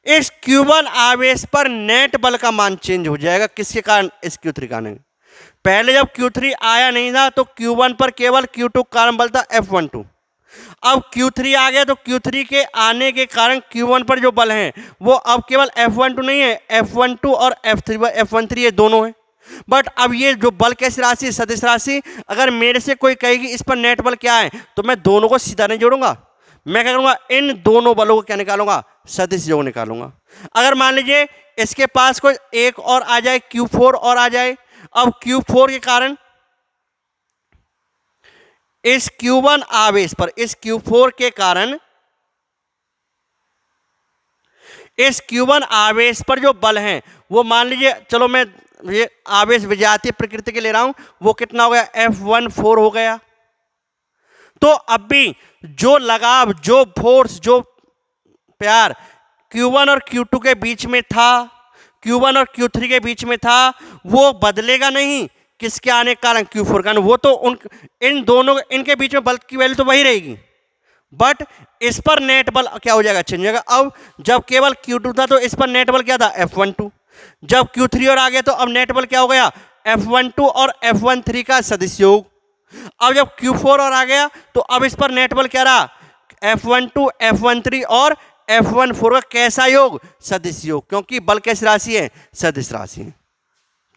इस Q1 आवेश पर नेट बल का मान चेंज हो जाएगा। किसके कारण? इस Q3 कारण। पहले जब Q3 आया नहीं था तो Q1 पर केवल Q2 कारण बल था F12, अब Q3 आ गया तो Q3 के आने के कारण Q1 पर जो बल है वो अब केवल F12 नहीं है, F12 और F13 ये दोनों है। बट अब ये जो बल कैसी राशि, सदिश राशि, अगर मेरे से कोई कहेगी इस पर नेट बल क्या है तो मैं दोनों को सीधा नहीं जोड़ूंगा, मैं क्या करूंगा, इन दोनों बलों को क्या निकालूंगा, सदिश योग निकालूंगा। अगर मान लीजिए इसके पास कोई एक और आ जाए, Q4 और आ जाए, अब Q4 के कारण इस Q1 आवेश पर, इस Q4 के कारण इस Q1 आवेश पर जो बल है वो मान लीजिए, चलो मैं ये आवेश विजातीय प्रकृति के ले रहा हूं, वो कितना हो गया F14 हो गया। तो अब भी जो लगाव, जो फोर्स, जो प्यार Q1 और Q2 के बीच में था, Q1 और Q3 के बीच में था, वो बदलेगा नहीं। किसके आने के कारण? Q4 का। वो तो इन दोनों, इनके बीच में बल की वैल्यू तो वही रहेगी, बट इस पर नेट बल क्या हो जाएगा, चेंज हो जाएगा। अब जब केवल Q2 था तो इस पर नेट बल क्या था, F12। जब Q3 और आ गया तो अब नेट बल क्या हो गया, F12 और F13 का सदिश योग। अब जब Q4 और आ गया तो अब इस पर नेट बल क्या रहा, F12, F13 और F14 का कैसा योग, सदिश योग, क्योंकि बल कैसी राशि है, सदिश राशि है।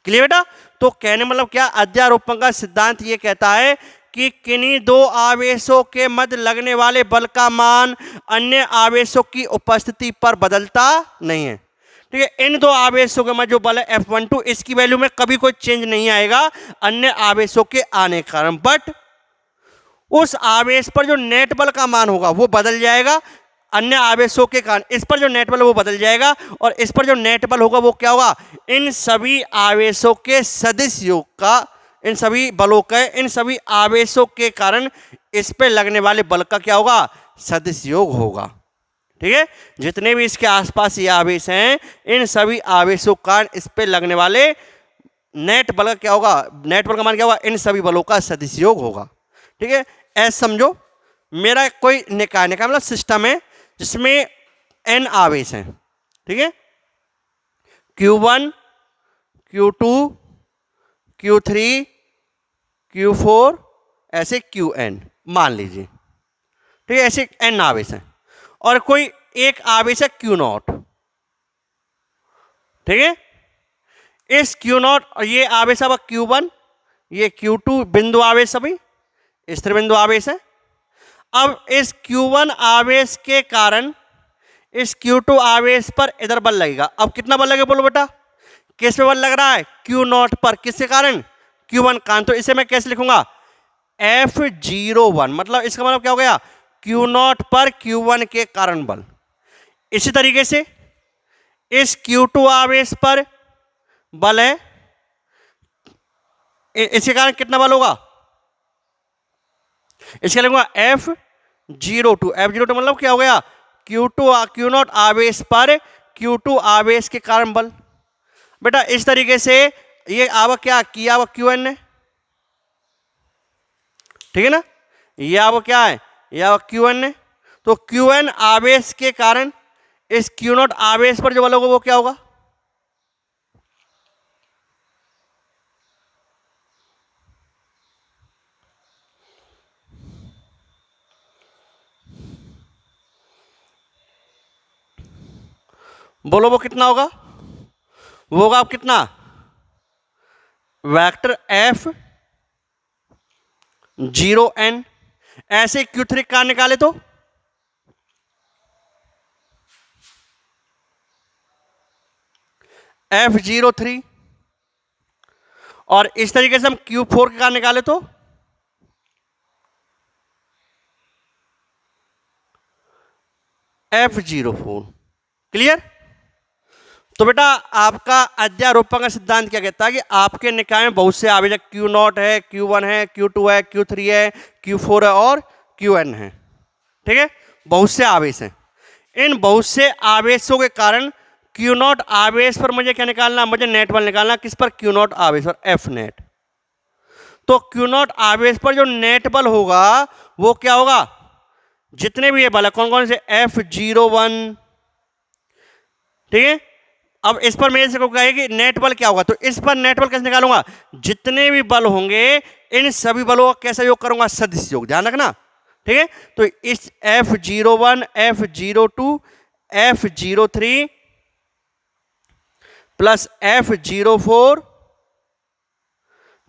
क्लियर बेटा? तो कहने मतलब क्या, अध्यारोपण का सिद्धांत ये कहता है कि किन्हीं दो आवेशों के मध्य लगने वाले बल का मान अन्य आवेशों की उपस्थिति पर बदलता नहीं है। ठीक है, इन दो आवेशों के मध्य जो बल है F12, इसकी वैल्यू में कभी कोई चेंज नहीं आएगा अन्य आवेशों के आने के कारण, बट उस आवेश पर जो नेट बल का मान होगा वो बदल जाएगा अन्य आवेशों के कारण। इस पर जो नेट बल है वो बदल जाएगा और इस पर जो नेट बल होगा वो क्या होगा, इन सभी आवेशों के सदिश योग का, इन सभी बलों के, इन सभी आवेशों के कारण इस पे लगने वाले बल का क्या होगा, सदिश योग होगा। ठीक है, जितने भी इसके आसपास ये आवेश हैं, इन सभी आवेशों के कारण इस पे लगने वाले नेट बल का क्या होगा, नेट बल का मान क्या होगा, इन सभी बलों का सदिश योग होगा। ठीक है, ऐसे समझो मेरा कोई निकाय मतलब सिस्टम है जिसमें n आवेश हैं। ठीक है, Q1, Q2, Q3, Q4, ऐसे Qn मान लीजिए। ठीक है, ऐसे n आवेश हैं और कोई एक आवेश है Q0। ठीक है, इस Q0 और ये आवेश अब Q1, ये Q2 बिंदु आवेश, सभी स्थिर बिंदु आवेश है। अब इस Q1 आवेश के कारण इस Q2 आवेश पर इधर बल लगेगा। अब कितना बल लगेगा बोलो बेटा, किस पे बल लग रहा है, Q0 पर, किसके कारण, Q1 कारण। तो इसे मैं कैसे लिखूंगा, F01, मतलब इसका मतलब क्या हो गया, Q0 पर Q1 के कारण बल। इसी तरीके से इस Q2 आवेश पर बल है, इसके कारण कितना बल होगा, इसके लिखूंगा F02। F02 मतलब क्या हो गया, Q0 आवेश पर Q2 आवेश के कारण बल। बेटा इस तरीके से ये आवक क्या किया, आवक Qn ने, ठीक है ना, ये आवक क्या है, ये आवक Qn ने। तो Qn आवेश के कारण इस Q0 आवेश पर जो बल होगा वो क्या होगा, बोलो वो कितना होगा, वो होगा आप कितना, वेक्टर F0n। ऐसे Q3 का निकाले तो F03, और इस तरीके से हम Q4 का निकाले तो F04। क्लियर? तो बेटा आपका अध्यारोपण का सिद्धांत क्या कहता है कि आपके निकाय में बहुत से आवेश Q0 है, Q1 है, Q2 है, Q3 है, Q4 है और Qn है। ठीक है, बहुत से आवेश हैं। इन बहुत से आवेशों के कारण Q0 आवेश पर मुझे क्या निकालना, मुझे नेट बल निकालना। किस पर? Q0 आवेश पर, F नेट। तो Q0 आवेश पर जो नेट बल होगा वो क्या होगा, जितने भी ये बल है कौन कौन से, F01। ठीक है, अब इस पर मेरे से को कहे कि नेट बल क्या होगा, तो इस पर नेट बल कैसे निकालूंगा, जितने भी बल होंगे इन सभी बलों का कैसा योग करूंगा, सदिश योग, ध्यान रखना। ठीक है, तो इस F01, F02, F03 plus F04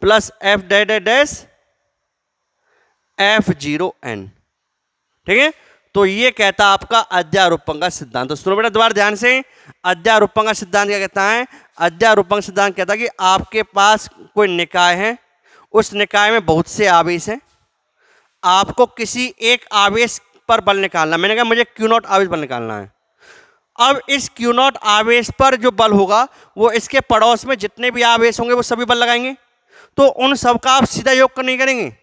plus F dash dash F0n। ठीक है, तो ये कहता है आपका अध्यारोपण का सिद्धांत। तो सुनो बेटा दोबारा ध्यान से, अध्यारोपण का सिद्धांत क्या कहता है, अध्यारोपण सिद्धांत कहता है कि आपके पास कोई निकाय है, उस निकाय में बहुत से आवेश हैं, आपको किसी एक आवेश पर बल निकालना। मैंने कहा मुझे Q0 आवेश बल निकालना है। अब इस Q0 आवेश पर जो बल होगा वो इसके पड़ोस में जितने भी आवेश होंगे वो सभी बल लगाएंगे, तो उन सब का आप सीधा योग नहीं करेंगे।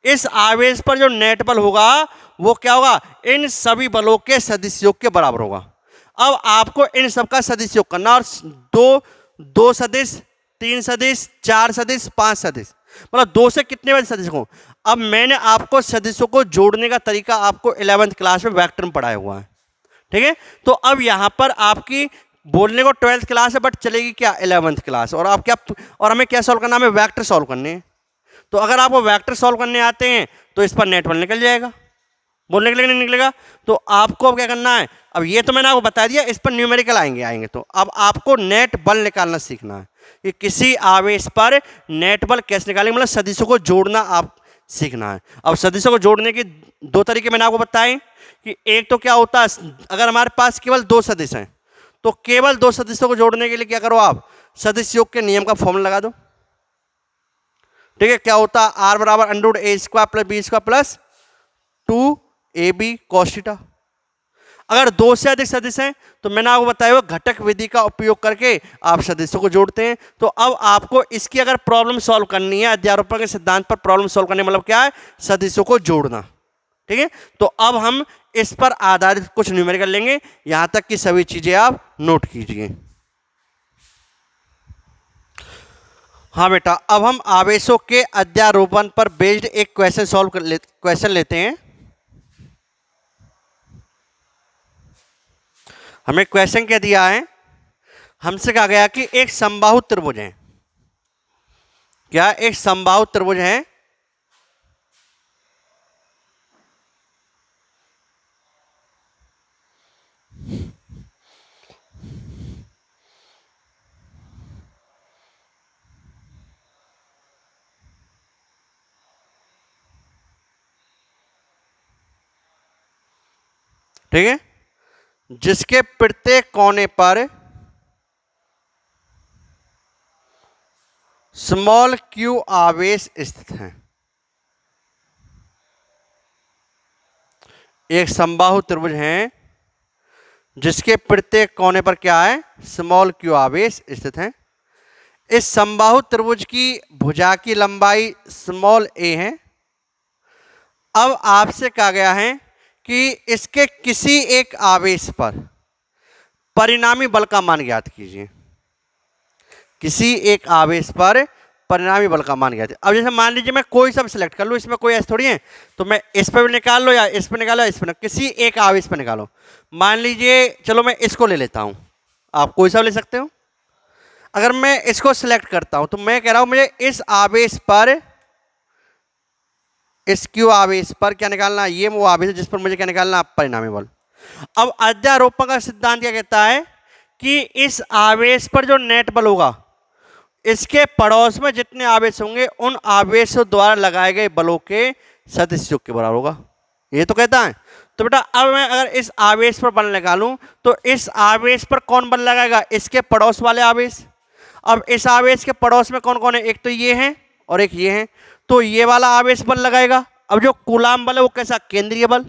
इस आवेश पर जो नेट बल होगा वो क्या होगा, इन सभी बलों के सदिश योग के बराबर होगा। अब आपको इन सब का सदिश योग करना, और दो सदिश, 3 सदिश, 4 सदिश, 5 सदिश, मतलब 2 से कितने बजे सदिश हो। अब मैंने आपको सदिशों को जोड़ने का तरीका आपको 11th क्लास में वेक्टर में पढ़ाया हुआ है। ठीक है, तो अब यहां पर आपकी बोलने को 12th क्लास है बट चलेगी क्या 11th क्लास, और आप क्या, और हमें क्या सॉल्व करना है, हमें वेक्टर सॉल्व करने हैं। तो अगर आपको वेक्टर सॉल्व करने आते हैं तो इस पर नेट बल निकल जाएगा, बोलने के लिए नहीं निकलेगा। तो आपको अब क्या करना है, अब ये तो मैंने आपको बता दिया, इस पर न्यूमेरिकल आएंगे। तो अब आपको नेट बल निकालना सीखना है कि किसी आवेश पर नेट बल कैसे निकालेंगे, मतलब सदिशों को जोड़ना आप सीखना है। अब सदिशों को जोड़ने के 2 तरीके मैंने आपको बताए कि एक तो क्या होता है, अगर हमारे पास केवल 2 सदिश हैं तो केवल 2 सदिशों को जोड़ने के लिए क्या करो, आप सदिश योग के नियम का फॉर्मूला लगा दो। ठीक है, क्या होता है, R बराबर under root A² plus B² plus 2AB cos theta. अगर 2 से अधिक सदिश हैं तो मैंने आपको बताया हुआ घटक विधि का उपयोग करके आप सदिशों को जोड़ते हैं। तो अब आपको इसकी अगर प्रॉब्लम सॉल्व करनी है, अध्यारोपण के सिद्धांत पर प्रॉब्लम सॉल्व करने मतलब क्या है, सदिशों को जोड़ना। ठीक है, तो अब हम इस पर आधारित कुछ न्यूमेरिकल लेंगे, यहां तक कि सभी चीजें आप नोट कीजिए। हाँ बेटा, अब हम आवेशों के अध्यारोपण पर बेस्ड एक क्वेश्चन लेते हैं। हमें क्वेश्चन क्या दिया है, हमसे कहा गया कि एक समबाहु त्रिभुज है, क्या एक समबाहु त्रिभुज है, ठीक है, जिसके प्रत्येक कोने पर स्मॉल q आवेश स्थित है। एक समबाहु त्रिभुज है जिसके प्रत्येक कोने पर क्या है, स्मॉल q आवेश स्थित है। इस समबाहु त्रिभुज की भुजा की लंबाई स्मॉल a है। अब आपसे कहा गया है कि इसके किसी एक आवेश पर परिणामी बल का मान ज्ञात कीजिए। किसी एक आवेश पर परिणामी बल का मान ज्ञात। अब जैसे मान लीजिए मैं कोई सा सिलेक्ट कर लूँ, इसमें कोई ऐसे थोड़ी है, तो मैं इस पर भी निकाल लो या इस पर निकालो, इस पर, किसी एक आवेश पर निकालो। मान लीजिए चलो मैं इसको ले लेता हूँ, आप कोई सा ले सकते हो। अगर मैं इसको सिलेक्ट करता हूँ तो मैं कह रहा हूँ मुझे इस आवेश पर, इस Q आवेश पर क्या निकालना, ये वो आवेश है जिस पर मुझे क्या निकालना, परिणामी बल। अब अध्यारोपण का सिद्धांत क्या कहता है कि इस आवेश पर जो नेट बल होगा इसके पड़ोस में जितने आवेश होंगे उन आवेशों द्वारा लगाए गए बलों के सदिश योग के बराबर होगा, ये तो कहता है। तो बेटा अब मैं अगर इस आवेश पर बल निकालूं तो इस आवेश पर कौन बल लगाएगा, इसके पड़ोस वाले आवेश। अब इस आवेश के पड़ोस में कौन कौन है, एक तो ये है और एक ये है, तो ये वाला आवेश बल लगाएगा। अब जो कूलाम बल है वो कैसा, केंद्रीय बल,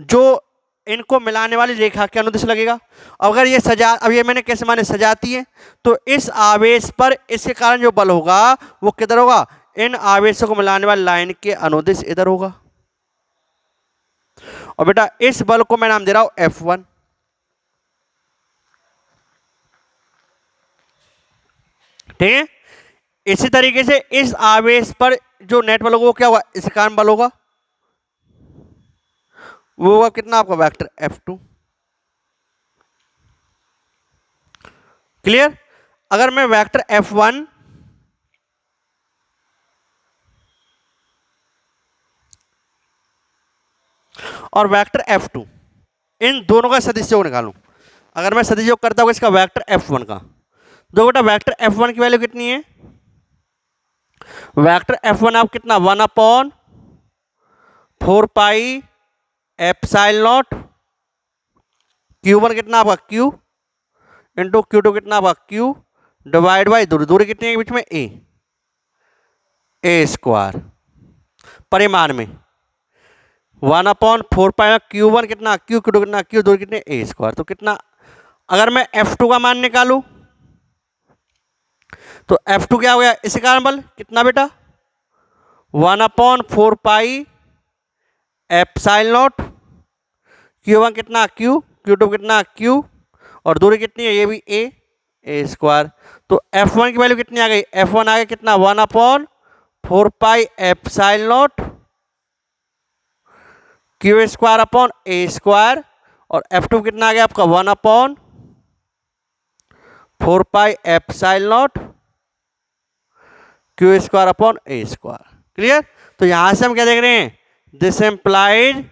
जो इनको मिलाने वाली रेखा के अनुदिश लगेगा। अगर ये सजा, अब ये मैंने कैसे माने, सजाती है, तो इस आवेश पर इसके कारण जो बल होगा वो किधर होगा, इन आवेशों को मिलाने वाली लाइन के अनुदिश इधर होगा। और बेटा इस बल को मैं नाम दे रहा हूं F1। ठीक है, इसी तरीके से इस आवेश पर जो नेट बल होगा वो क्या होगा, इसके कारण बल होगा, वो होगा कितना आपका वेक्टर F2। क्लियर। अगर मैं वेक्टर F1 और वेक्टर F2 इन दोनों का सदिश योग निकालूं, अगर मैं सदिश योग करता हूं इसका वेक्टर F1 का, तो बेटा वेक्टर F1 की वैल्यू कितनी है, वेक्टर F1 आप कितना 1/4 पाई एप्सिलॉन नॉट Q1 कितना आपका Q इंटू Q2 कितना आपका Q डिवाइड बाई दूरी, दूरी कितनी है बीच में a स्क्वायर, परिमाण में 1/4 पाई Q1 कितना Q, Q2 कितना Q, दूरी कितनी a स्क्वायर। तो कितना, अगर मैं F2 का मान निकालूं तो F2 क्या हो गया, इसी कारण बल कितना बेटा 1/4 पाई एप्सिलॉन नॉट Q1 कितना Q, Q2 कितना Q और दूरी कितनी है, ये भी a स्क्वायर। तो F1 की वैल्यू कितनी आ गई, F1 आ गया कितना 1/4 pi epsilon not Q square upon a square, और F2 कितना आ गया आपका 1/4 pi epsilon not Q square upon a square. Clear. तो यहां से हम क्या देख रहे हैं, दिस एम्प्लाइड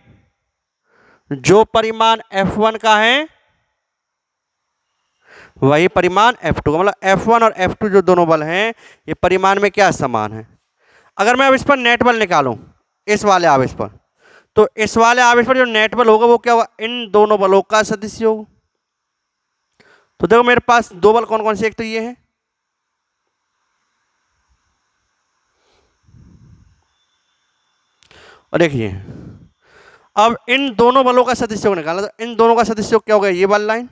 जो परिमाण F1 का है वही परिमाण F2 का, मतलब F1 और F2 जो दोनों बल हैं ये परिमाण में क्या समान है। अगर मैं अब इस पर नेट बल निकालूं इस वाले आवेश पर, तो इस वाले आवेश पर जो नेट बल होगा वो क्या होगा, इन दोनों बलों का सदिश योग। तो देखो मेरे पास दो बल कौन कौन से, एक तो ये है और देखिए, अब इन दोनों बलों का सदिश योग निकालना, तो इन दोनों का सदिश योग क्या होगा, ये बल लाइन,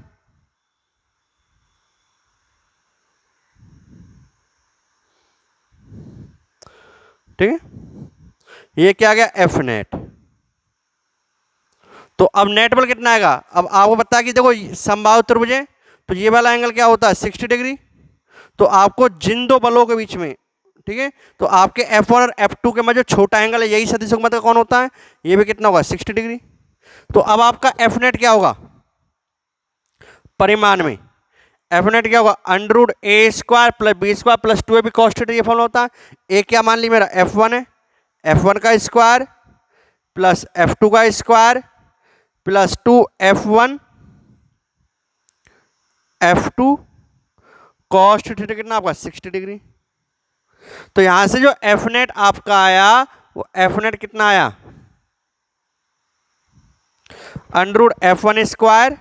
ठीक है, ये क्या आ गया F नेट। तो अब नेट बल कितना आएगा, अब आपको पता है कि देखो समबाहु त्रिभुज है तो ये वाला एंगल क्या होता है 60 डिग्री, तो आपको जिन दो बलों के बीच में, ठीक है, तो आपके F1 और F2 के में जो छोटा एंगल है यही सदिश योग मतलब कौन होता है, ये भी कितना होगा 60 डिग्री। तो अब आपका F नेट क्या होगा, परिमाण में F नेट क्या होगा √a square plus b square plus 2ab cos theta, ये फॉर्मूला होता है। a क्या मान ली मेरा F1 है, F1 का स्क्वायर प्लस F2 का square plus 2F1 F2 cos theta कितना आपका 60 डिग्री। तो यहां से जो F नेट आपका आया वो F नेट कितना आया √F1 square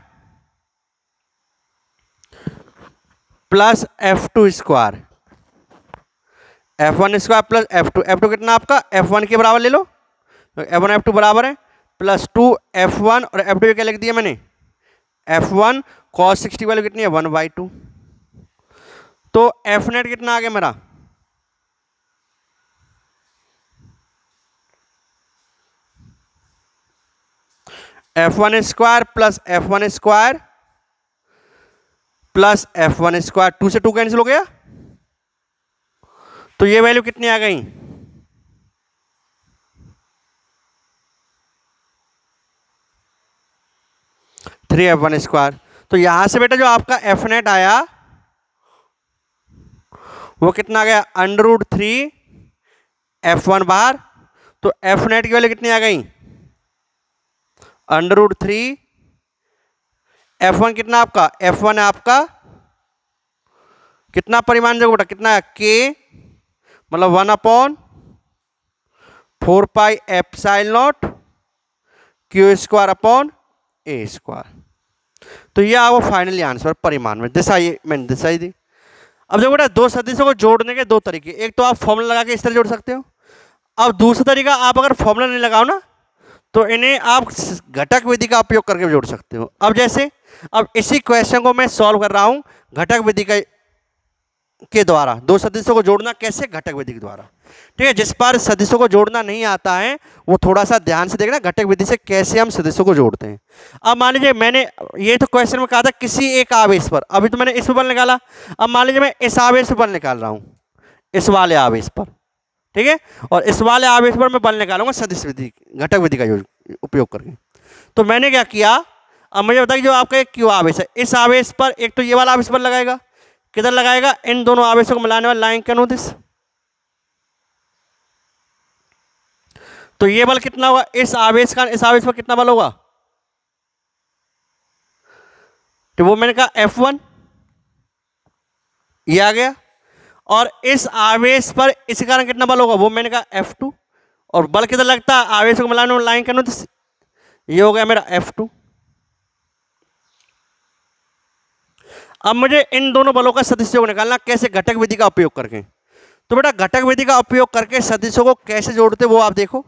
plus F2 square, F1 square plus F2 कितना आपका F1 के बराबर ले लो, तो F1 F2 बराबर है प्लस 2F1 और F2 क्या लिख दिया मैंने F1 cos 60 वैल्यू कितनी है 1/2। तो F नेट कितना आ गया मेरा F1 square plus F1 square plus F1 square, 2 से 2 कैंसिल हो गया, तो ये वैल्यू कितनी आ गई 3F1 स्क्वायर। तो यहां से बेटा जो आपका F नेट आया वो कितना आ गया √3F1 बाहर, तो F नेट की वैल्यू कितनी आ गई √3 F1 कितना आपका F1 है आपका कितना परिमाण देखो बेटा कितना है K, मतलब 1/4 pi epsilon not Q square upon a square. तो ये आपको फाइनली आंसर परिमाण में दिशा, ये मैंने दिशा ही दी। अब देखो बेटा, दो सदिशों को जोड़ने के दो तरीके, एक तो आप फॉर्मूला लगा के इस तरह जोड़ सकते हो। अब दूसरा तरीका, आप अगर फॉर्मूला नहीं लगाओ ना तो इन्हें आप घटक विधि का उपयोग करके जोड़ सकते हो। अब जैसे, अब इसी क्वेश्चन को मैं सॉल्व कर रहा हूं घटक विधि का के द्वारा। दो सदिशों को जोड़ना कैसे? घटक विधि के द्वारा। ठीक है, जिस पर सदिशों को जोड़ना नहीं आता है वो थोड़ा सा ध्यान से देखना घटक विधि से कैसे हम सदिशों को जोड़ते हैं। अब मान लीजिए मैंने ये तो क्वेश्चन में कहा था किसी एक आवेश पर, अभी तो मैंने इस पर बल निकाला। अब मान लीजिए मैं इस आवेश पर बल निकाल रहा हूं, इस वाले आवेश पर, ठीक है, और इस वाले आवेश पर मैं बल निकालूंगा सदिश विधि, घटक विधि का उपयोग करके। तो मैंने क्या किया, अब मुझे बताइए जो आपका एक क्यू आवेश है, इस आवेश पर एक तो ये वाला आवेश बल लगाएगा, किधर लगाएगा? इन दोनों आवेशों को मिलाने वाली लाइन के अनुदिश। तो ये बल कितना होगा? इस आवेश का इस आवेश पर कितना बल होगा? तो वो मैंने कहा F1, ये आ गया। और इस आवेश पर इसी कारण कितना बल होगा? वो मैंने कहा F2। और बल किधर लगता है? आवेशों को मिलाने वाली लाइन के अनुदिश। ये हो गया मेरा F2। अब मुझे इन दोनों बलों का सदिशों को निकालना, कैसे? घटक विधि का उपयोग करके। तो बेटा घटक विधि का उपयोग करके सदिशों को कैसे जोड़ते वो आप देखो।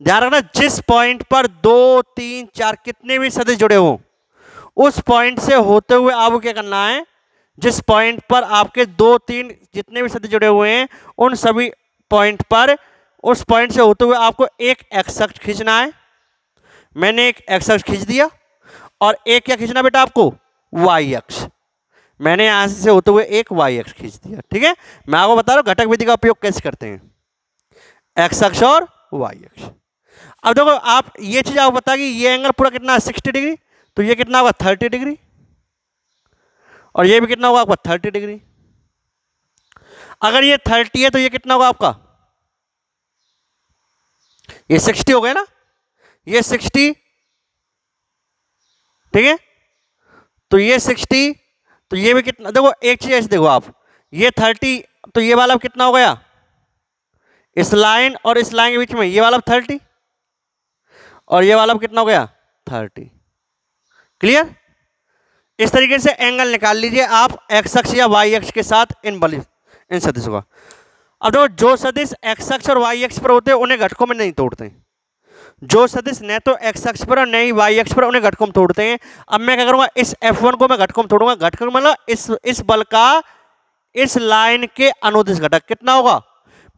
ध्यान रखना, जिस पॉइंट पर 2, 3, 4 कितने भी सदिश जुड़े हो, उस पॉइंट से होते हुए आपको क्या करना है, जिस पॉइंट पर आपके 2, 3 जितने भी सदिश जुड़े हुए हैं उन सभी पॉइंट पर, उस पॉइंट से होते हुए आपको एक एक्स अक्ष खींचना है। मैंने एक एक्स अक्ष खींच दिया। और एक क्या खींचना बेटा आपको? वाई अक्ष। मैंने यहां से होते हुए एक वाई अक्ष खींच दिया। ठीक है, मैं आपको बता रहा हूं घटक विधि का उपयोग कैसे करते हैं, एक्स अक्ष और वाई अक्ष। अब देखो, आप ये चीज आपको बता कि ये एंगल पूरा कितना है? 60 डिग्री। तो ये कितना होगा? 30 डिग्री। और ये भी कितना होगा आपका? 30 डिग्री। अगर ये 30 है तो ये कितना होगा आपका? ये 60 हो गया ना, ये 60, ठीक है, तो ये 60, तो ये भी कितना? देखो एक चीज ऐसे देखो आप, ये 30, तो ये वाला कितना हो गया? इस लाइन और इस लाइन के बीच में ये वाला 30, और ये वाला कितना हो गया? 30। क्लियर? इस तरीके से एंगल निकाल लीजिए आप एक्स अक्ष या वाई अक्ष के साथ इन सदिशों का। अब देखो, जो सदिश एक्स अक्ष और वाई अक्ष पर होते हैं उन्हें घटकों में नहीं तोड़ते। जो सदिश न तो एक्स अक्ष पर और न ही वाई अक्ष पर, उन्हें घटकों में तोड़ते हैं। अब मैं क्या करूंगा, इस F1 को मैं घटकों में तोड़ूंगा। घटकों मतलब इस बल का इस लाइन के अनुदिश घटक कितना होगा?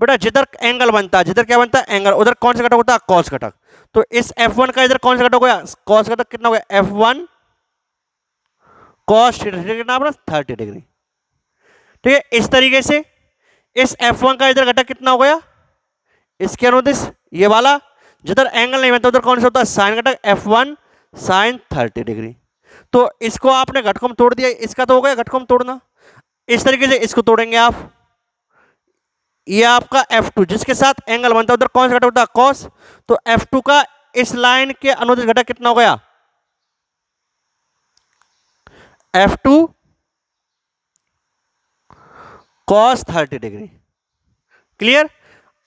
बेटा जिधर एंगल बनता है, जिधर क्या बनता है? एंगल, उधर कौन सा घटक होता है? कॉस घटक। तो इस F1 का इधर कौन सा घटक हो गया? कॉस घटक। कितना हो गया? F1 कॉस कितना बना? 30 डिग्री। ठीक है, इस तरीके से इस F1 का इधर घटक कितना हो गया? इसके अनुदिश ये वाला, जिधर एंगल नहीं बनता उधर कौन सा होता है? साइन घटक, F1 साइन 30 डिग्री। तो इसको आपने घटकों में तोड़ दिया, इसका तो हो गया घटकों में तोड़ना। इस तरीके से इसको तोड़ेंगे आप, ये आपका F2 जिसके साथ एंगल बनता है उधर कौन सा घटक होता है? कॉस। तो F2 का इस लाइन के अनुदिश घटक कितना हो गया? F2 cos 30 degree. क्लियर?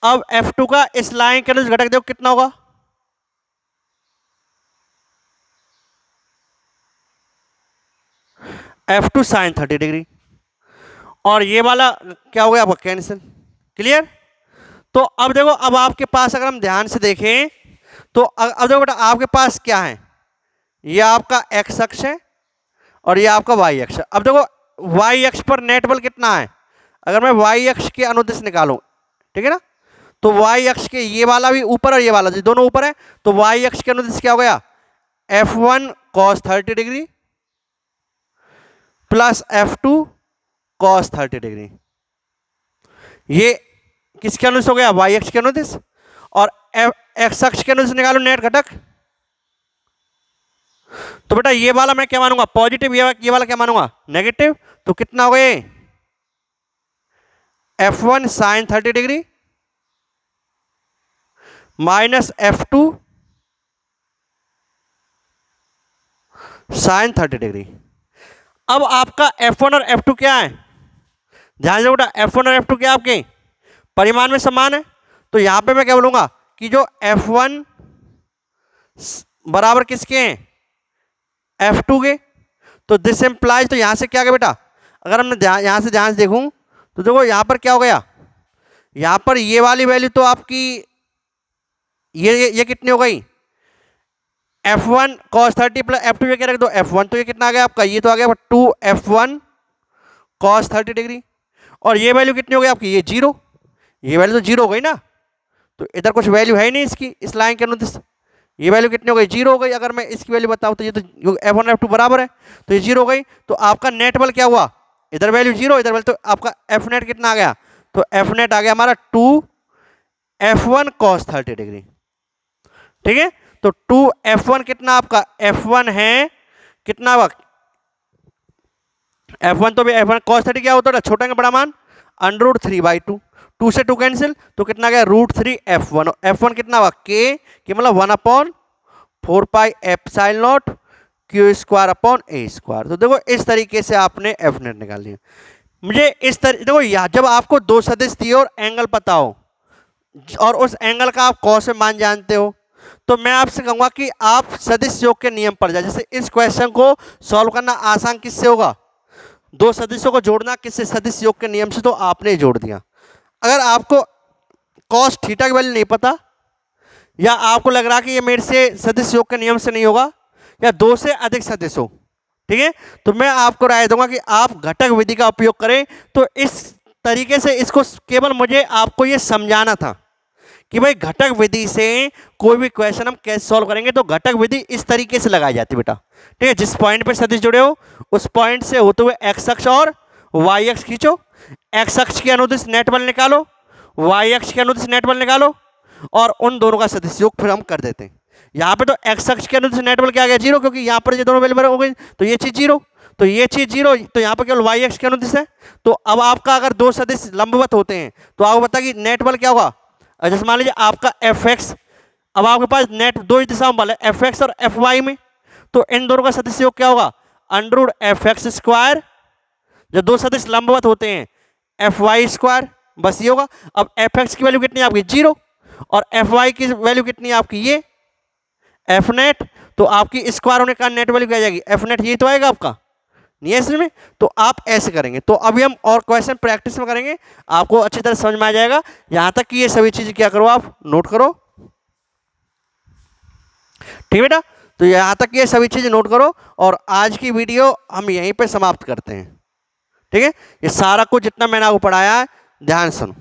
अब F2 का इस लाइन के अनुदिश घटक देखो कितना होगा? F2 sine 30 degree. और ये वाला क्या हो गया आपका? कैंसिल। क्लियर? तो अब देखो, अब आपके पास अगर हम ध्यान से देखें तो अब देखो बेटा, आपके पास क्या है? ये आपका एक्स अक्ष है और ये आपका वाई अक्ष है। अब देखो, वाई अक्ष पर नेट बल कितना है? अगर मैं वाई अक्ष के अनुदिश निकालूं, ठीक है ना, तो वाई अक्ष के ये वाला भी ऊपर और ये वाला दोनों ऊपर है, तो वाई अक्ष के अनुदिश क्या हो गया? F1 cos 30 degree plus F2 cos 30 degree. ये किसके अनुदिश हो गया? वाई अक्ष के अनुदिश। और एक्स अक्ष के अनुदिश निकालो नेट घटक। तो बेटा ये वाला मैं क्या मानूंगा? पॉजिटिव। ये वाला क्या मानूंगा? नेगेटिव। तो कितना हो गए? F1 sine 30 degree minus F2 sine 30 degree. अब आपका F1 और F2 क्या है? ध्यान से बेटा, F1 और F2 क्या आपके परिमाण में समान है। तो यहां पे मैं क्या बोलूंगा कि जो F1 बराबर किसके हैं? F2 के। तो दिस इंप्लाइज, तो यहां से क्या आ गया बेटा? अगर हमने यहाँ से ध्यान से देखूँ तो देखो यहाँ पर क्या हो गया, यहाँ पर ये वाली वैल्यू तो आपकी ये कितनी हो गई, F1 cos 30 प्लस F2 ये क्या रख दो F1, तो ये कितना आ गया आपका, ये तो आ गया 2F1 cos 30 डिग्री। और ये वैल्यू कितनी हो गई आपकी, ये 0, ये वैल्यू तो 0 हो गई ना, तो इधर कुछ वैल्यू है ही नहीं इसकी, इस लाइन के अनुदिश ये वैल्यू कितनी हो गई, 0 हो गई। अगर मैं इसकी वैल्यू बताऊँ तो ये तो F1 F2 बराबर है, तो ये 0 हो गई। तो आपका नेट बल क्या हुआ, इधर वैल्यू 0, इधर वैल्यू, तो आपका F नेट कितना आ गया, तो F नेट आ गया हमारा 2F1 cos 30 डिग्री। ठीक है, तो 2F1 कितना आपका, F1 है कितना वक्त, F1 तो भी F1 cos 30 क्या होता है, छोटा का बड़ा मान √3/2, 2 से 2 कैंसिल, तो कितना गया √3F1। F1 कितना हुआ के मतलब 1/4 पाई एप्सिलॉन नॉट Q² तो देखो इस तरीके से आपने F नेट निकाल लिया। मुझे इस तरह देखो, या जब आपको दो सदिश दिए और एंगल पता हो और उस एंगल का आप कौन से मान जानते हो, तो मैं आपसे कहूंगा कि आप सदिश योग के नियम पर जाए। जैसे इस क्वेश्चन को सॉल्व करना आसान किससे होगा, दो सदिशों को जोड़ना किससे, सदिश योग के नियम से, तो आपने जोड़ दिया। अगर आपको cos थीटा की वैल्यू नहीं पता, या आपको लग रहा कि ये मेरे से सदिश योग के नियम से नहीं होगा, या दो से अधिक सदिश हो, ठीक है, तो मैं आपको राय दूंगा कि आप घटक विधि का उपयोग करें। तो इस तरीके से इसको केवल मुझे आपको ये समझाना था कि भाई घटक विधि से कोई भी क्वेश्चन हम कैसे सॉल्व करेंगे। तो घटक विधि इस तरीके से लगाई जाती है बेटा, ठीक है, जिस पॉइंट पे सदिश जुड़े हो उस पॉइंट से होते हुए एक्स अक्ष और वाई अक्ष खींचो, एक्स अक्ष के अनुदिश नेट बल निकालो, वाई अक्ष के अनुदिश नेट बल निकालो, और उन दोनों का सदिश योग फिर हम कर देते हैं। यहाँ पे तो एक्स अक्ष के अनुदिश नेट बल क्या आ गया 0, क्योंकि यहाँ पर ये दोनों वैल्यू हो गई, तो ये चीज 0, तो ये चीज 0, तो यहाँ पर केवल वाई अक्ष के अनुदिश है। तो अब आपका अगर दो सदिश लंबवत होते हैं तो आपको पता कि नेट बल क्या होगा, जैसे मान लीजिए आपका एफ एक्स, अब आपके पास नेट दो ही दिशाओं बल है एफ एक्स और एफ वाई में, तो इन दोनों का सदिश योग क्या होगा √fx²। जब दो सदिश लंबवत होते हैं FY², बस ये होगा। अब एफ एक्स की वैल्यू कितनी है आपकी 0, और एफ वाई की वैल्यू कितनी है आपकी ये एफ नेट, तो आपकी स्क्वायर होने का नेट वैल्यू क्या आ जाएगी एफ नेट, ये तो आएगा आपका, नहीं है इसमें। तो आप ऐसे करेंगे। तो अभी हम और क्वेश्चन प्रैक्टिस में करेंगे, आपको अच्छी तरह समझ में आ जाएगा। यहां तक कि ये सभी चीजें क्या करो आप नोट करो, ठीक है बेटा। तो यहां तक ये सभी चीजें नोट करो, और आज की वीडियो हम यहीं पे समाप्त करते हैं, ठीक है। ये सारा कुछ जितना मैंने आपको पढ़ाया है ध्यान सुनो।